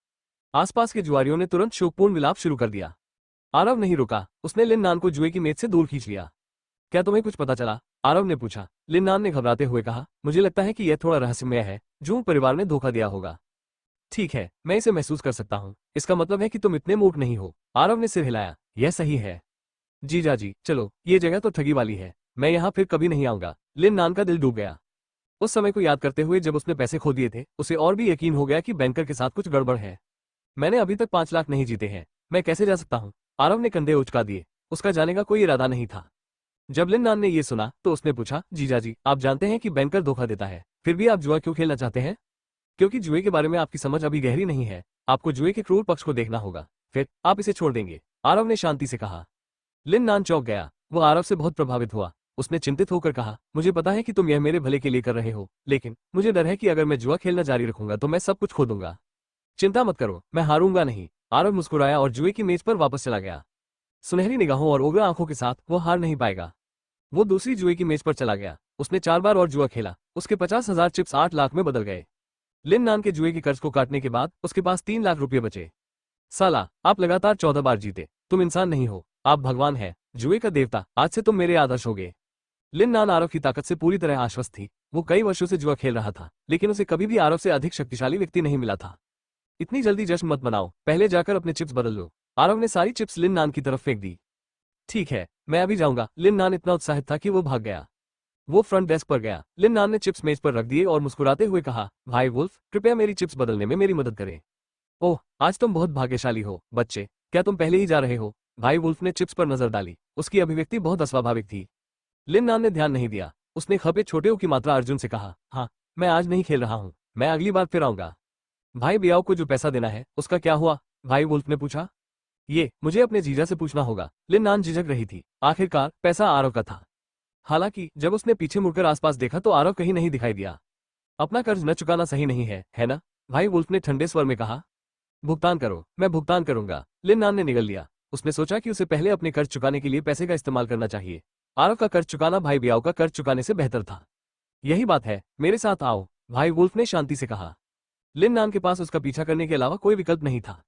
आसपास के जुआरियों ने तुरंत शोकपूर्ण विलाप शुरू कर दिया। आरव नहीं रुका। उसने लिन नान को जुए की मेज से दूर खींच लिया। क्या तुम्हें कुछ पता चला? आरव ने पूछा। लिन नान ने घबराते हुए कहा, मुझे लगता है कि यह थोड़ा रहस्यमय है। जूंग परिवार ने धोखा दिया होगा। ठीक है, मैं इसे महसूस कर सकता हूँ। इसका मतलब है कि तुम इतने मूर्ख नहीं हो। आरव ने सिर हिलाया। यह सही है जीजा जी, चलो, ये जगह तो ठगी वाली है। मैं यहाँ फिर कभी नहीं आऊंगा। लिन नान का दिल डूब गया। उस समय को याद करते हुए जब उसने पैसे खो दिए थे, उसे और भी यकीन हो गया कि बैंकर के साथ कुछ गड़बड़ है। मैंने अभी तक 5 लाख नहीं जीते हैं। मैं कैसे जा सकता हूँ? आरव ने कंधे उचका दिए। उसका जाने का कोई इरादा नहीं था। जब लिन नान ने ये सुना तो उसने पूछा, जीजा जी, आप जानते हैं कि बैंकर धोखा देता है, फिर भी आप जुआ क्यों खेलना चाहते हैं? क्योंकि जुए के बारे में आपकी समझ अभी गहरी नहीं है। आपको जुए के क्रूर पक्ष को देखना होगा, फिर आप इसे छोड़ देंगे। आरव ने शांति से कहा। लिन नान चौंक गया। वो आरव से बहुत प्रभावित हुआ। उसने चिंतित होकर कहा, मुझे पता है कि तुम यह मेरे भले के लिए कर रहे हो, लेकिन मुझे डर है कि अगर मैं जुआ खेलना जारी रखूंगा तो मैं सब कुछ खो दूंगा। चिंता मत करो, मैं हारूंगा नहीं। आरव मुस्कुराया और जुए की मेज पर वापस चला गया। सुनहरी निगाहों और उग्र आंखों के साथ वो हार नहीं पाएगा। वो दूसरी जुए की मेज पर चला गया। उसने 4 बार और जुआ खेला। उसके 50,000 चिप्स 8 लाख में बदल गए। लिन नान के जुए के कर्ज को काटने के बाद उसके पास 3 लाख रुपये बचे। साला, आप लगातार 14 बार जीते। तुम इंसान नहीं हो, आप भगवान है, जुए का देवता। आज से तुम मेरे आदर्श होगे। लिन नान आरव की ताकत से पूरी तरह आश्वस्त थी। वो कई वर्षों से जुआ खेल रहा था, लेकिन उसे कभी भी आरव से अधिक शक्तिशाली व्यक्ति नहीं मिला था। इतनी जल्दी जश्न मत मनाओ, पहले जाकर अपने चिप्स बदल लो। आरव ने सारी चिप्स लिन नान की तरफ फेंक दी। ठीक है, मैं अभी जाऊंगा। लिन नान इतना उत्साहित था कि वो भाग गया। वो फ्रंट डेस्क पर गया। लिन नान ने चिप्स मेज पर रख दिए और मुस्कुराते हुए कहा, भाई वुल्फ, कृपया मेरी चिप्स बदलने में मेरी मदद करें। ओह, आज तुम बहुत भाग्यशाली हो बच्चे। क्या तुम पहले ही जा रहे हो? भाई वुल्फ ने चिप्स पर नजर डाली। उसकी अभिव्यक्ति बहुत अस्वाभाविक थी। लिन नान ने ध्यान नहीं दिया। उसने खपे छोटे ओ की मात्रा अर्जुन से कहा, हाँ, मैं आज नहीं खेल रहा हूँ, मैं अगली बार फिर आऊंगा। भाई बियाओ को जो पैसा देना है उसका क्या हुआ? भाई वुल्फ ने पूछा। ये मुझे अपने जीजा से पूछना होगा। लिन नान झिझक रही थी। आखिरकार पैसा आरव का था। हालांकि जब उसने पीछे मुड़कर आसपास देखा तो आरव कहीं नहीं दिखाई दिया। अपना कर्ज न चुकाना सही नहीं है ना? भाई वुल्फ ने ठंडे स्वर में कहा। भुगतान करो, मैं भुगतान करूंगा। लिन नान ने निगल लिया। उसने सोचा कि उसे पहले अपने कर्ज चुकाने के लिए पैसे का इस्तेमाल करना चाहिए। आरव का कर्ज चुकाना भाई बियाओ का कर्ज चुकाने से बेहतर था। यही बात है, मेरे साथ आओ, भाई वुल्फ ने शांति से कहा। लिन नान के पास उसका पीछा करने के अलावा कोई विकल्प नहीं था।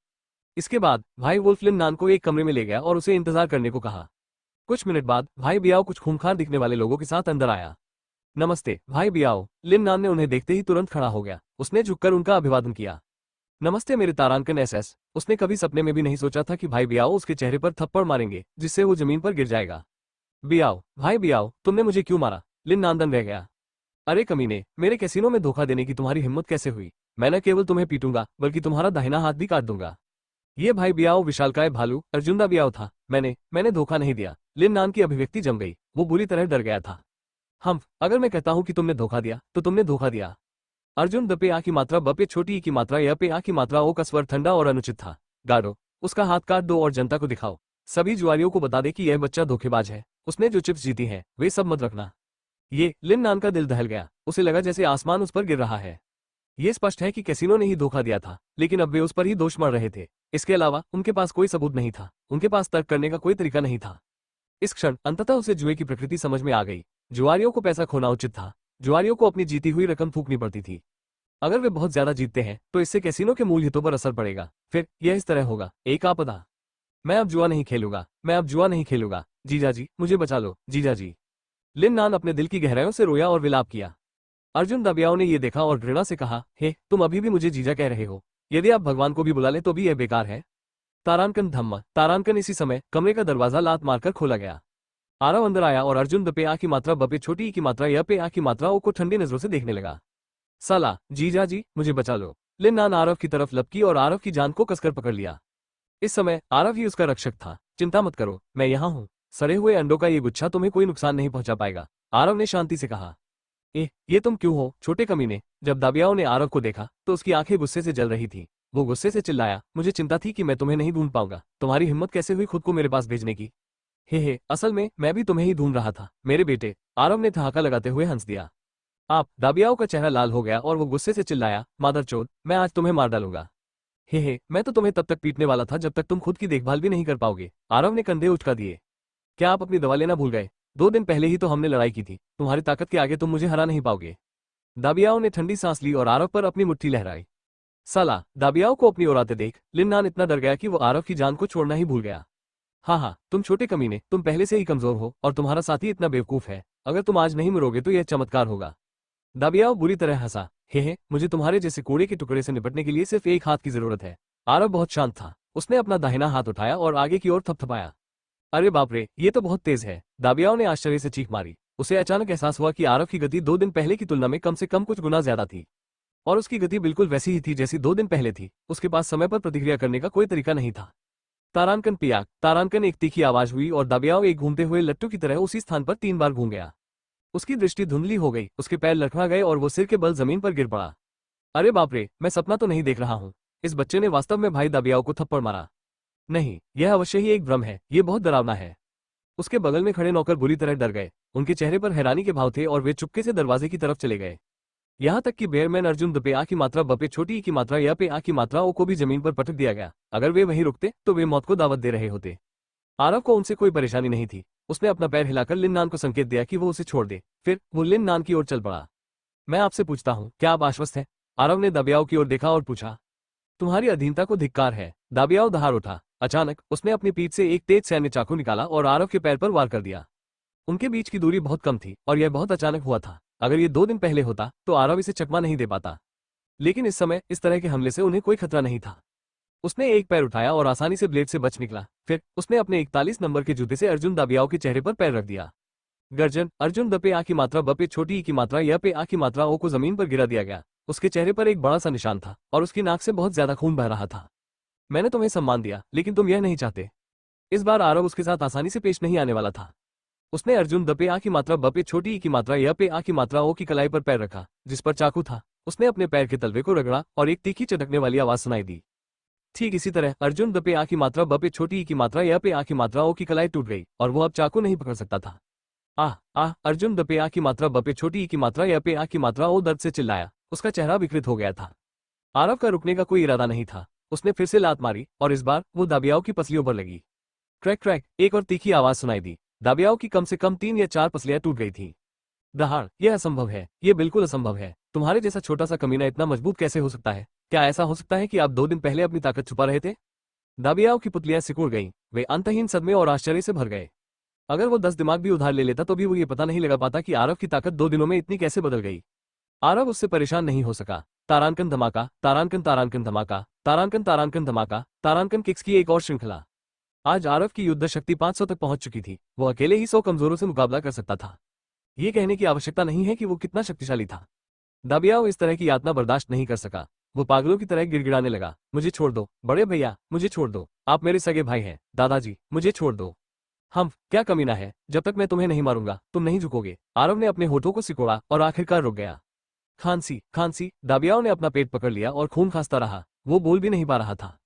इसके बाद भाई वुल्फ लिन नान को एक कमरे में ले गया और उसे इंतजार करने को कहा। कुछ मिनट बाद भाई बियाओ कुछ खूंखार दिखने वाले लोगों के साथ अंदर आया। नमस्ते भाई बियाओ। लिन नान ने उन्हें देखते ही तुरंत खड़ा हो गया। उसने झुककर उनका अभिवादन किया। नमस्ते मेरे तारांकन एसएस। उसने कभी सपने में भी नहीं सोचा था कि भाई बियाओ उसके चेहरे पर थप्पड़ मारेंगे जिससे वो जमीन पर गिर जाएगा। बियाओ, भाई बियाओ, तुमने मुझे क्यों मारा? लिन नान रह गया। अरे कमीने, मेरे कैसीनो में धोखा देने की तुम्हारी हिम्मत कैसे हुई? मैं न केवल तुम्हें पीटूंगा बल्कि तुम्हारा दाहिना हाथ भी काट दूंगा। ये भाई बियाओ विशालकाय भालू अर्जुन दा बियाओ था। मैंने धोखा नहीं दिया। लिन नान की अभिव्यक्ति जम गई। वो बुरी तरह डर गया था। अगर मैं कहता हूं कि तुमने धोखा दिया तो तुमने धोखा दिया। अर्जुन द पे आ की मात्रा ब पे छोटी ई की मात्रा य पे आ की मात्रा ओ का स्वर ठंडा और अनुचित था। गाड़ो, उसका हाथ काट दो और जनता को दिखाओ। सभी जुआरियों को बता दे कि यह बच्चा धोखेबाज है। उसने जो चिप्स जीती हैं वे सब मत रखना। ये लिन नान का दिल दहल गया। उसे लगा जैसे आसमान उस पर गिर रहा है। ये स्पष्ट है कि कैसीनो ने ही धोखा दिया था, लेकिन अब वे उस पर ही दोष मढ़ रहे थे। इसके अलावा उनके पास कोई सबूत नहीं था। उनके पास तर्क करने का कोई तरीका नहीं था। इस क्षण अंततः उसे जुए की प्रकृति समझ में आ गई। जुआरियों को पैसा खोना उचित था। जुआरियों को अपनी जीती हुई रकम फूकनी पड़ती थी। अगर वे बहुत ज्यादा जीतते हैं तो इससे कैसीनो के मूल हितों पर असर पड़ेगा। फिर यह इस तरह होगा, एक आपदा। मैं अब जुआ नहीं खेलूंगा, मैं अब जुआ नहीं खेलूंगा। जीजा जी, मुझे बचा लो, जीजा जी। लिन नान अपने दिल की गहराइयों से रोया और विलाप किया। अर्जुन दबियाओ ने यह देखा और घृणा से कहा, हे, तुम अभी भी मुझे जीजा कह रहे हो? यदि आप भगवान को भी बुला ले तो भी यह बेकार है। तारांकन धम्म तारांकन। इसी समय कमरे का दरवाजा लात मारकर खोला गया। आरव अंदर आया और अर्जुन द पे आ की मात्रा ब पे छोटी ई की मात्रा य पे आ की मात्रा ओ को ठंडी नजरों से देखने लगा। साला, जीजा जी, मुझे बचा लो। लिन नान आरव की तरफ लपकी और आरव की जान को कसकर पकड़ लिया। इस समय आरव ही उसका रक्षक था। चिंता मत करो, मैं यहाँ हूँ। सड़े हुए अंडों का ये गुच्छा तुम्हें कोई नुकसान नहीं पहुंचा पाएगा, आरव ने शांति से कहा। ये तुम क्यों हो, छोटे कमीने? जब दाबियाओ ने आरव को देखा तो उसकी आंखें गुस्से से जल रही थी। वो गुस्से से चिल्लाया, मुझे चिंता थी कि मैं तुम्हें नहीं ढूंढ पाऊंगा। तुम्हारी हिम्मत कैसे हुई खुद को मेरे पास भेजने की? हे, असल में मैं भी तुम्हें ही ढूंढ रहा था, मेरे बेटे। आरव ने ठहाका लगाते हुए हंस दिया। आप दाबियाओ का चेहरा लाल हो गया और वो गुस्से से चिल्लाया, मादरचोद, मैं आज तुम्हें मार डालूंगा। हे, मैं तो तुम्हें तब तक पीटने वाला था जब तक तुम खुद की देखभाल भी नहीं कर पाओगे। आरव ने कंधे उचका दिए। क्या आप अपनी दवा लेना भूल गए? 2 दिन पहले ही तो हमने लड़ाई की थी। तुम्हारी ताकत के आगे तुम मुझे हरा नहीं पाओगे। दाबियाओ ने ठंडी सांस ली और आरव पर अपनी मुट्ठी लहराई। साला, दाबियाओ को अपनी ओर आते देख लिन नान इतना डर गया कि वो आरव की जान को छोड़ना ही भूल गया। हाँ, तुम छोटे कमीने, तुम पहले से ही कमजोर हो और तुम्हारा साथी इतना बेवकूफ है। अगर तुम आज नहीं मरोगे तो यह चमत्कार होगा। दाबियाओ बुरी तरह हंसा। हे, मुझे तुम्हारे जैसे कूड़े के टुकड़े से निपटने के लिए सिर्फ एक हाथ की जरूरत है। आरव बहुत शांत था। उसने अपना दाहिना हाथ उठाया और आगे की ओर थपथपाया। अरे बाप रे, ये तो बहुत तेज है। दाबियाओ ने आश्चर्य से चीख मारी। उसे अचानक एहसास हुआ कि आरव की गति 2 दिन पहले की तुलना में कम से कम कुछ गुना ज्यादा थी। और उसकी गति बिल्कुल वैसी ही थी जैसी 2 दिन पहले थी। उसके पास समय पर प्रतिक्रिया करने का कोई तरीका नहीं था। तारांकन पियाक, तारांकन। एक तीखी आवाज हुई और दाबियाओ एक घूमते हुए लट्टू की तरह उसी स्थान पर 3 बार घूम गया। उसकी दृष्टि धुंधली हो गई, उसके पैर लटका गए और वो सिर के बल जमीन पर गिर पड़ा। अरे बाप रे, मैं सपना तो नहीं देख रहा हूँ। इस बच्चे ने वास्तव में भाई दाबियाओ को थप्पड़ मारा। नहीं, यह अवश्य ही एक भ्रम है। ये बहुत डरावना है। उसके बगल में खड़े नौकर बुरी तरह डर गए। उनके चेहरे पर हैरानी के भाव थे और वे चुपके से दरवाजे की तरफ चले गए। यहाँ तक कि बेयरमैन अर्जुन द पे आ की मात्रा ब पे छोटी ई की मात्रा या पे आ की मात्रा ओ को भी जमीन पर पटक दिया गया। अगर वे वहीं रुकते तो वे मौत को दावत दे रहे होते। आरव को उनसे कोई परेशानी नहीं थी। उसने अपना पैर हिलाकर लिन नान को संकेत दिया कि वो उसे छोड़ दे। फिर वो लिन नान की ओर चल पड़ा। मैं आपसे पूछता हूँ, क्या आप आश्वस्त हैं? आरव ने दाबियाओ की ओर देखा और पूछा। तुम्हारी अधीनता को धिक्कार है। दाबियाओ दहाड़ उठा। अचानक उसने अपनी पीठ से एक तेज सैन्य चाकू निकाला और आरव के पैर पर वार कर दिया। उनके बीच की दूरी बहुत कम थी और यह बहुत अचानक हुआ था। अगर ये 2 दिन पहले होता तो आरव इसे चकमा नहीं दे पाता, लेकिन इस समय इस तरह के हमले से उन्हें कोई खतरा नहीं था। उसने एक पैर उठाया और आसानी से ब्लेड से बच निकला। फिर उसने अपने 41 नंबर के जूते से अर्जुन दाबियाओ के चेहरे पर पैर रख दिया। गर्जन अर्जुन द पे आ की मात्रा ब पे छोटी ई की मात्रा य पे आ की मात्रा ओ को जमीन पर गिरा दिया गया। उसके चेहरे पर एक बड़ा सा निशान था और उसकी नाक से बहुत ज्यादा खून बह रहा था। मैंने तुम्हें सम्मान दिया, लेकिन तुम यह नहीं चाहते। इस बार आरव उसके साथ आसानी से पेश नहीं आने वाला था। उसने अर्जुन द पे आ की मात्रा ब पे छोटी ई की मात्रा य पे आ की मात्रा ओ की कलाई पर पैर रखा, जिस पर चाकू था। उसने अपने पैर के तलवे को रगड़ा और एक तीखी चटकने वाली आवाज सुनाई दी। ठीक इसी तरह अर्जुन द पे आ की मात्रा ब पे छोटी ई की मात्रा य पे आ की मात्रा ओ की कलाई टूट गई और वो अब चाकू नहीं पकड़ सकता था। आह आह अर्जुन द पे आ की मात्रा ब पे छोटी ई की मात्रा य पे आ की मात्रा ओ दर्द से चिल्लाया। उसका चेहरा विकृत हो गया था। आरव का रुकने का कोई इरादा नहीं था। उसने फिर से लात मारी और इस बार वो दाबियाओ की पसलियों पर लगी। क्रैक क्रैक एक और तीखी आवाज सुनाई दी। दाबियाओ की कम से कम 3 या 4 पसलियां टूट गई थीं। दहाड़, यह असंभव है, यह बिल्कुल असंभव है। तुम्हारे जैसा छोटा सा कमीना इतना मजबूत कैसे हो सकता है? क्या ऐसा हो सकता है कि आप 2 दिन पहले अपनी ताकत छुपा रहे थे? दाबियाओ की पुतलियां सिकुड़ गईं। वे अंतहीन सदमे और आश्चर्य से भर गए। अगर वो 10 दिमाग भी उधार ले लेता तो भी वो ये पता नहीं लगा पाता कि आरव की ताकत 2 दिनों में इतनी कैसे बदल गई। आरव उससे परेशान नहीं हो सका। तारांकन धमाका, तारांकन तारांकन धमाका, तारांकन तारांकन धमाका, तारांकन किक्स की एक और श्रृंखला। आज आरव की युद्ध शक्ति 500 तक पहुंच चुकी थी। वो अकेले ही 100 कमजोरों से मुकाबला कर सकता था। ये कहने की आवश्यकता नहीं है कि वो कितना शक्तिशाली था। दाबियाओ इस तरह की यातना बर्दाश्त नहीं कर सका। वो पागलों की तरह गिड़गिड़ाने लगा। मुझे छोड़ दो बड़े भैया, मुझे छोड़ दो। आप मेरे सगे भाई हैं। दादाजी, मुझे छोड़ दो। हम क्या कमीना है, जब तक मैं तुम्हें नहीं मारूंगा तुम नहीं झुकोगे। आरव ने अपने होठों को सिकोड़ा और आखिरकार रुक गया। खांसी खांसी। दाबियाओ ने अपना पेट पकड़ लिया और खून खांसता रहा। वो बोल भी नहीं पा रहा था।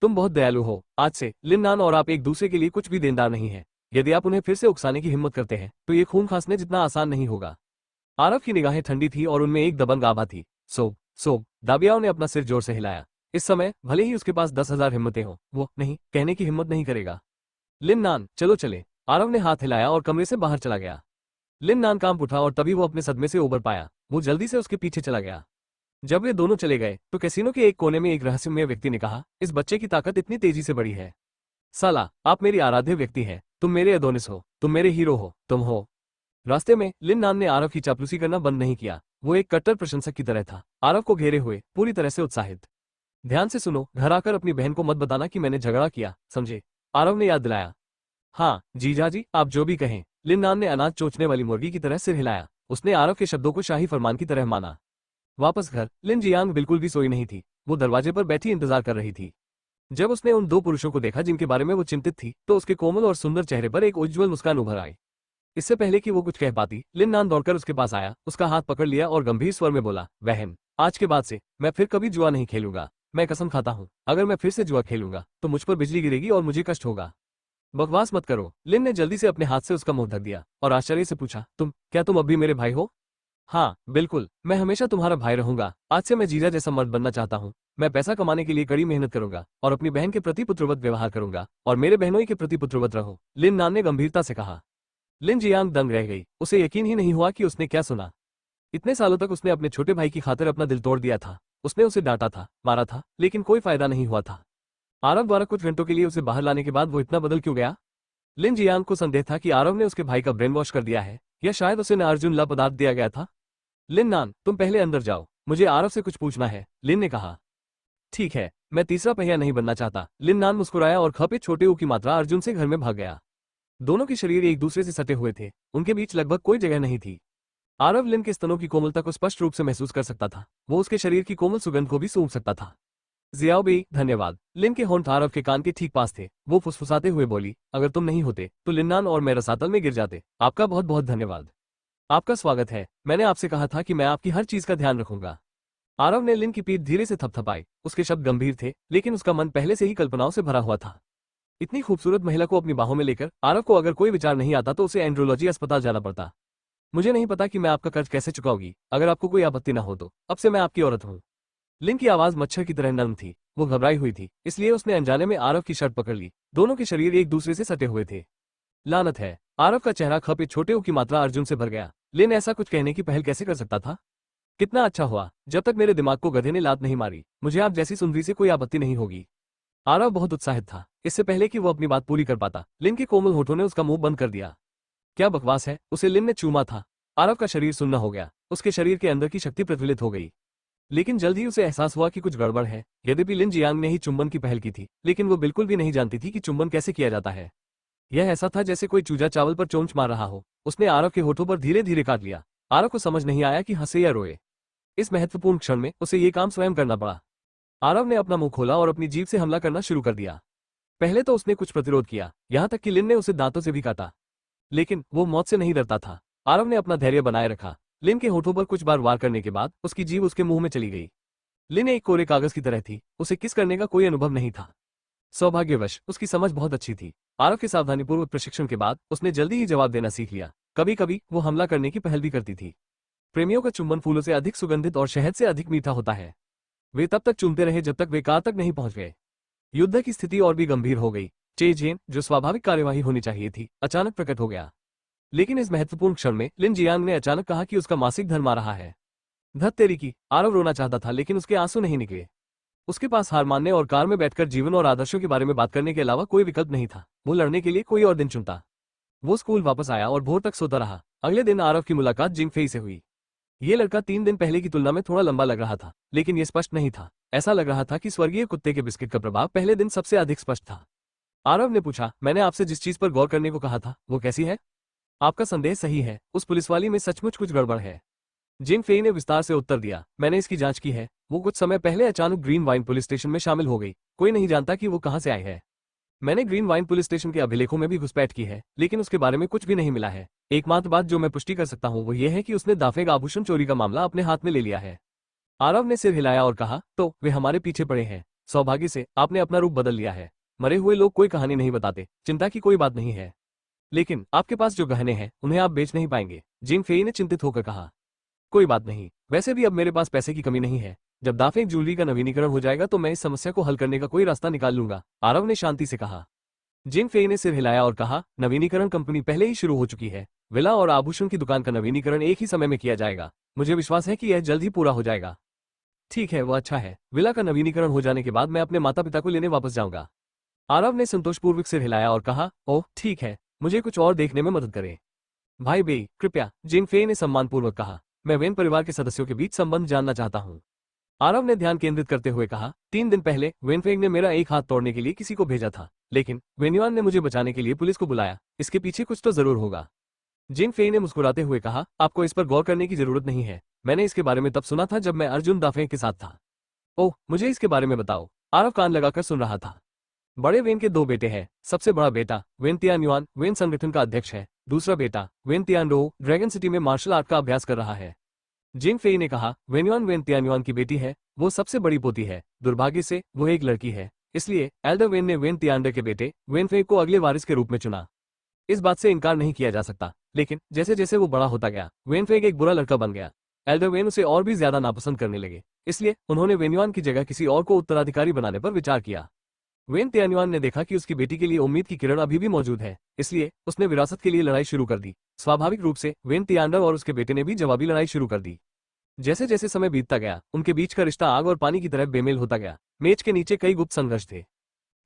तुम बहुत दयालु हो। आज से लिन नान और आप एक दूसरे के लिए कुछ भी देनदार नहीं है। यदि आप उन्हें फिर से उकसाने की हिम्मत करते हैं तो ये खून खांसने जितना आसान नहीं होगा। आरव की निगाहें ठंडी थी और उनमें एक दबंग आभा थी। सो दाबियाओ ने अपना सिर जोर से हिलाया। इस समय भले ही उसके पास 10,000 हिम्मतें हों, वो नहीं कहने की हिम्मत नहीं करेगा। लिन नान, चलो चले। आरव ने हाथ हिलाया और कमरे से बाहर चला गया। लिन नान कांप उठा और तभी वो अपने सदमे से उबर पाया। वो जल्दी से उसके पीछे चला गया। जब वे दोनों चले गए तो कैसीनो के एक कोने में एक रहस्यमय व्यक्ति ने कहा, इस बच्चे की ताकत इतनी तेजी से बढ़ी है। साला, आप मेरी आराध्य व्यक्ति हैं। तुम मेरे अदोनिस हो, तुम मेरे हीरो हो, तुम हो। रास्ते में लिन नान ने आरव की चापलूसी करना बंद नहीं किया। वो एक कट्टर प्रशंसक की तरह था, आरव को घेरे हुए पूरी तरह से उत्साहित। ध्यान से सुनो, घर आकर अपनी बहन को मत बताना कि मैंने झगड़ा किया, समझे? आरव ने याद दिलाया। हाँ जीजाजी, आप जो भी कहें। लिन नान ने अनाज चोचने वाली मुर्गी की तरह सिर हिलाया। उसने आरव के शब्दों को शाही फरमान की तरह माना। वापस घर लिन जियांग बिल्कुल भी सोई नहीं थी। वो दरवाजे पर बैठी इंतजार कर रही थी। जब उसने उन 2 पुरुषों को देखा जिनके बारे में वो चिंतित थी तो उसके कोमल और सुंदर चेहरे पर एक उज्ज्वल मुस्कान उभर आई। इससे पहले कि वो कुछ कह पाती, लिन नान दौड़कर उसके पास आया, उसका हाथ पकड़ लिया और गंभीर स्वर में बोला, बहन, आज के बाद से मैं फिर कभी जुआ नहीं खेलूंगा। मैं कसम खाता हूँ, अगर मैं फिर से जुआ खेलूंगा तो मुझ पर बिजली गिरेगी और मुझे कष्ट होगा। बकवास मत करो। लिन ने जल्दी से अपने हाथ से उसका मुंह ढक दिया और आश्चर्य से पूछा, क्या तुम अब भी मेरे भाई हो? हाँ बिल्कुल, मैं हमेशा तुम्हारा भाई रहूंगा। आज से मैं जीजा जैसा मर्द बनना चाहता हूँ। मैं पैसा कमाने के लिए कड़ी मेहनत करूंगा और अपनी बहन के प्रति पुत्रवत व्यवहार करूंगा और मेरे बहनों के प्रति पुत्रवत रहो। लिन नान ने गंभीरता से कहा। लिन जियांग दंग रह गई। उसे यकीन ही नहीं हुआ कि उसने क्या सुना। इतने सालों तक उसने अपने छोटे भाई की खातिर अपना दिल तोड़ दिया था। उसने उसे डांटा था, मारा था, लेकिन कोई फायदा नहीं हुआ था। आरव द्वारा कुछ घंटों के लिए उसे बाहर लाने के बाद वो इतना बदल क्यों गया? लिन जियांग को संदेह था कि आरव ने उसके भाई का ब्रेन वॉश कर दिया है या शायद उसे नार्जुन ला पदार्थ दिया गया था। लिन नान, तुम पहले अंदर जाओ, मुझे आरव से कुछ पूछना है, लिन ने कहा। ठीक है, मैं तीसरा पहिया नहीं बनना चाहता। लिन नान मुस्कुराया और खपे छोटे ऊ की मात्रा अर्जुन से घर में भाग गया। दोनों के शरीर एक दूसरे से सटे हुए थे। उनके बीच लगभग कोई जगह नहीं थी। आरव लिन के स्तनों की कोमलता को स्पष्ट रूप से महसूस कर सकता था। वो उसके शरीर की कोमल सुगंध को भी सूंघ सकता था। जियाओ बी, धन्यवाद। लिन के होंठ आरव के कान के ठीक पास थे। वो फुसफुसाते हुए बोली, अगर तुम नहीं होते तो लिन्नान और मैं रसातल में गिर जाते। आपका बहुत बहुत धन्यवाद। आपका स्वागत है। मैंने आपसे कहा था कि मैं आपकी हर चीज का ध्यान रखूंगा। आरव ने लिन की पीठ धीरे से थपथपाई। उसके शब्द गंभीर थे, लेकिन उसका मन पहले से ही कल्पनाओं से भरा हुआ था। इतनी खूबसूरत महिला को अपनी बाहों में लेकर आरव को अगर कोई विचार नहीं आता तो उसे एंड्रोलॉजी अस्पताल जाना पड़ता। मुझे नहीं पता कि मैं आपका कर्ज कैसे चुकाऊंगी। अगर आपको कोई आपत्ति न हो तो अब से मैं आपकी औरत हूँ। लिन की आवाज मच्छर की तरह नरम थी। वो घबराई हुई थी, इसलिए उसने अनजाने में आरव की शर्ट पकड़ ली। दोनों के शरीर एक दूसरे से सटे हुए थे। लानत है। आरव का चेहरा खपे छोटे ओ की मात्रा अर्जुन से भर गया। लिन ऐसा कुछ कहने की पहल कैसे कर सकता था? कितना अच्छा हुआ जब तक मेरे दिमाग को गधे ने लात नहीं मारी। मुझे आप जैसी सुंदरी से कोई आपत्ति नहीं होगी। आरव बहुत उत्साहित था। इससे पहले कि वो अपनी बात पूरी कर पाता, लिन के कोमल होठों ने उसका मुंह बंद कर दिया। क्या बकवास है, उसे लिन ने चूमा था। आरव का शरीर सुन्न हो गया। उसके शरीर के अंदर की शक्ति प्रतिफलित हो गई। लेकिन जल्द ही उसे एहसास हुआ कि कुछ गड़बड़ है। यद्यपि लिन जियांग ने ही चुंबन की पहल की थी, लेकिन वो बिल्कुल भी नहीं जानती थी कि चुंबन कैसे किया जाता है। यह ऐसा था जैसे कोई चूजा चावल पर चोंच मार रहा हो। उसने आरव के होठों पर धीरे धीरे काट लिया। आरव को समझ नहीं आया कि हंसे या रोए। इस महत्वपूर्ण क्षण में उसे ये काम स्वयं करना पड़ा। आरव ने अपना मुंह खोला और अपनी जीभ से हमला करना शुरू कर दिया। पहले तो उसने कुछ प्रतिरोध किया, यहां तक कि लिन ने उसे दांतों से भी काटा, लेकिन वो मौत से नहीं डरता था। आरव ने अपना धैर्य बनाए रखा। लिन के होठों पर कुछ बार वार करने के बाद उसकी जीभ उसके मुंह में चली गई। लिन एक कोरे कागज की तरह थी। उसे किस करने का कोई अनुभव नहीं था। सौभाग्यवश उसकी समझ बहुत अच्छी थी। आरव के सावधानीपूर्वक प्रशिक्षण के बाद उसने जल्दी ही जवाब देना सीख लिया। कभी कभी वो हमला करने की पहल भी करती थी। प्रेमियों का चुंबन फूलों से अधिक सुगंधित और शहद से अधिक मीठा होता है। वे तब तक चूमते रहे जब तक वे कार तक नहीं पहुंच गए। युद्ध की स्थिति और भी गंभीर हो गई। चे जेन, जो स्वाभाविक कार्यवाही होनी चाहिए थी, अचानक प्रकट हो गया। लेकिन इस महत्वपूर्ण क्षण में लिन जियांग ने अचानक कहा कि उसका मासिक धर्म आ रहा है। धत तेरी की। आरव रोना चाहता था, लेकिन उसके आंसू नहीं निकले। उसके पास हार मानने और कार में बैठकर जीवन और आदर्शों के बारे में बात करने के अलावा कोई विकल्प नहीं था। वो लड़ने के लिए कोई और दिन चुनता। वो स्कूल वापस आया और भोर तक सोता रहा। अगले दिन आरव की मुलाकात जिंग फेई से हुई। ये लड़का 3 दिन पहले की तुलना में थोड़ा लंबा लग रहा था, लेकिन ये स्पष्ट नहीं था। ऐसा लग रहा था कि स्वर्गीय कुत्ते के बिस्किट का प्रभाव पहले दिन सबसे अधिक स्पष्ट था। आरव ने पूछा, मैंने आपसे जिस चीज पर गौर करने को कहा था वो कैसी है? आपका संदेह सही है, उस पुलिसवाली में सचमुच कुछ गड़बड़ है। जिंग फेई ने विस्तार से उत्तर दिया, मैंने इसकी जांच की है। वो कुछ समय पहले अचानक ग्रीन वाइन पुलिस स्टेशन में शामिल हो गई। कोई नहीं जानता कि वो कहां से आई है। मैंने ग्रीन वाइन पुलिस स्टेशन के अभिलेखों में भी घुसपैठ की है, लेकिन उसके बारे में कुछ भी नहीं मिला है। एकमात्र बात जो मैं पुष्टि कर सकता हूं वो ये है कि उसने दाफेग आभूषण चोरी का मामला अपने हाथ में ले लिया है। आरव ने सिर हिलाया और कहा, तो वे हमारे पीछे पड़े हैं। सौभाग्य से आपने अपना रूप बदल लिया है। मरे हुए लोग कोई कहानी नहीं बताते, चिंता की कोई बात नहीं है। लेकिन आपके पास जो गहने हैं उन्हें आप बेच नहीं पाएंगे। जिंग फेई ने चिंतित होकर कहा, कोई बात नहीं, वैसे भी अब मेरे पास पैसे की कमी नहीं है। जब दाफेग ज्वेलरी का नवीनीकरण हो जाएगा तो मैं इस समस्या को हल करने का कोई रास्ता निकाल लूंगा, आरव ने शांति से कहा। जिंग फेई ने सिर हिलाया और कहा, नवीनीकरण कंपनी पहले ही शुरू हो चुकी है। विला और आभूषण की दुकान का नवीनीकरण एक ही समय में किया जाएगा। मुझे विश्वास है कि यह जल्द ही पूरा हो जाएगा। ठीक है, वो अच्छा है। विला का नवीनीकरण हो जाने के बाद मैं अपने माता पिता को लेने वापस जाऊंगा। आरव ने संतोषपूर्वक सिर हिलाया और कहा, ओह ठीक है, मुझे कुछ और देखने में मदद करें। भाई बेई, कृपया, जिंग फेई ने सम्मानपूर्वक कहा। मैं वेन परिवार के सदस्यों के बीच संबंध जानना चाहता हूँ। आरव ने ध्यान केंद्रित करते हुए कहा, 3 दिन पहले वेनफेंग ने मेरा एक हाथ तोड़ने के लिए किसी को भेजा था, लेकिन वेन्युआन ने मुझे बचाने के लिए पुलिस को बुलाया। इसके पीछे कुछ तो जरूर होगा। जिंग फेई ने मुस्कुराते हुए कहा, आपको इस पर गौर करने की जरूरत नहीं है। मैंने इसके बारे में तब सुना था जब मैं अर्जुन दाफे के साथ था। ओह, मुझे इसके बारे में बताओ। आरव कान लगाकर सुन रहा था। बड़े वेन के 2 बेटे हैं। सबसे बड़ा बेटा वेन तियानयुआन वेन संगठन का अध्यक्ष है। दूसरा बेटा वेन तियानरो ड्रैगन सिटी में मार्शल आर्ट का अभ्यास कर रहा है। जिंग फेई ने कहा, वेन्युआन वेन तियानयुआन की बेटी है। वो सबसे बड़ी पोती है। दुर्भाग्य से वो एक लड़की है, इसलिए एल्डर वेन ने वेन तियानडे के बेटे वेन फेई को अगले वारिस के रूप में चुना। इस बात से इनकार नहीं किया जा सकता, लेकिन जैसे जैसे वो बड़ा होता गया वेन फेई एक बुरा लड़का बन गया। एल्डर वेन उसे और भी ज्यादा नापसंद करने लगे, इसलिए उन्होंने वेन्युआन की जगह किसी और को उत्तराधिकारी बनाने पर विचार किया। वेन तियानयुआन ने देखा कि उसकी बेटी के लिए उम्मीद की किरण अभी भी मौजूद है, इसलिए उसने विरासत के लिए लड़ाई शुरू कर दी। स्वाभाविक रूप से वेन तियानडर और उसके बेटे ने भी जवाबी लड़ाई शुरू कर दी। जैसे जैसे समय बीतता गया उनके बीच का रिश्ता आग और पानी की तरह बेमेल होता गया। मेज के नीचे कई गुप्त संघर्ष थे।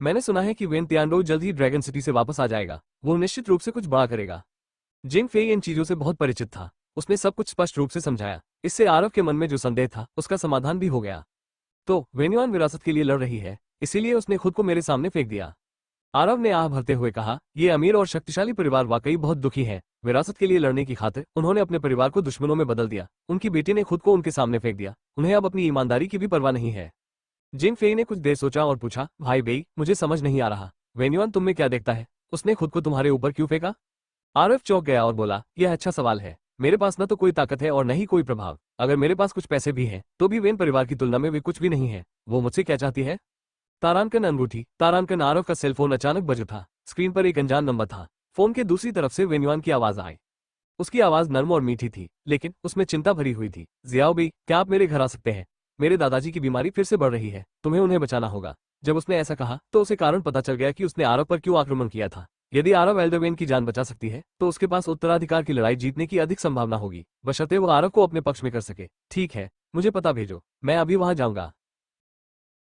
मैंने सुना है कि वेन तियानडो जल्द ही ड्रैगन सिटी से वापस आ जाएगा। वो निश्चित रूप से कुछ बड़ा करेगा। जिंग फेई इन चीजों से बहुत परिचित था। उसने सब कुछ स्पष्ट रूप से समझाया। इससे आरव के मन में जो संदेह था उसका समाधान भी हो गया। तो वेन्युआन विरासत के लिए लड़ रही है, इसीलिए उसने खुद को मेरे सामने फेंक दिया। आरव ने आह भरते हुए कहा, ये अमीर और शक्तिशाली परिवार वाकई बहुत दुखी है। विरासत के लिए लड़ने की खातिर उन्होंने अपने परिवार को दुश्मनों में बदल दिया। उनकी बेटी ने खुद को उनके सामने फेंक दिया। उन्हें अब अपनी ईमानदारी की भी परवाह नहीं है। जिंग फेई ने कुछ देर सोचा और पूछा, भाई बेई, मुझे समझ नहीं आ रहा। वेन्युआन तुम में क्या देखता है? उसने खुद को तुम्हारे ऊपर क्यों फेंका? आरव चौंक गया और बोला, यह अच्छा सवाल है। मेरे पास न तो कोई ताकत है और न ही कोई प्रभाव। अगर मेरे पास कुछ पैसे भी हैं तो भी वेन परिवार की तुलना में वे कुछ भी नहीं है। वो मुझसे क्या चाहती है? तारांकन अंगूठी। तारांकन आरव का सेलफोन अचानक बज उठा। स्क्रीन पर एक अनजान नंबर था। फोन के दूसरी तरफ से वेन्युआन की आवाज आई। उसकी आवाज नर्म और मीठी थी, लेकिन उसमें चिंता भरी हुई थी। जियाओ बेई, क्या आप मेरे घर आ सकते हैं? मेरे दादाजी की बीमारी फिर से बढ़ रही है। तुम्हें उन्हें बचाना होगा। जब उसने ऐसा कहा तो उसे कारण पता चल गया कि उसने आरव पर क्यों आक्रमण किया था। यदि आरव एल्डरवेन की जान बचा सकती है तो उसके पास उत्तराधिकार की लड़ाई जीतने की अधिक संभावना होगी, बशर्ते वो आरव को अपने पक्ष में कर सके। ठीक है, मुझे पता भेजो, मैं अभी वहां जाऊंगा।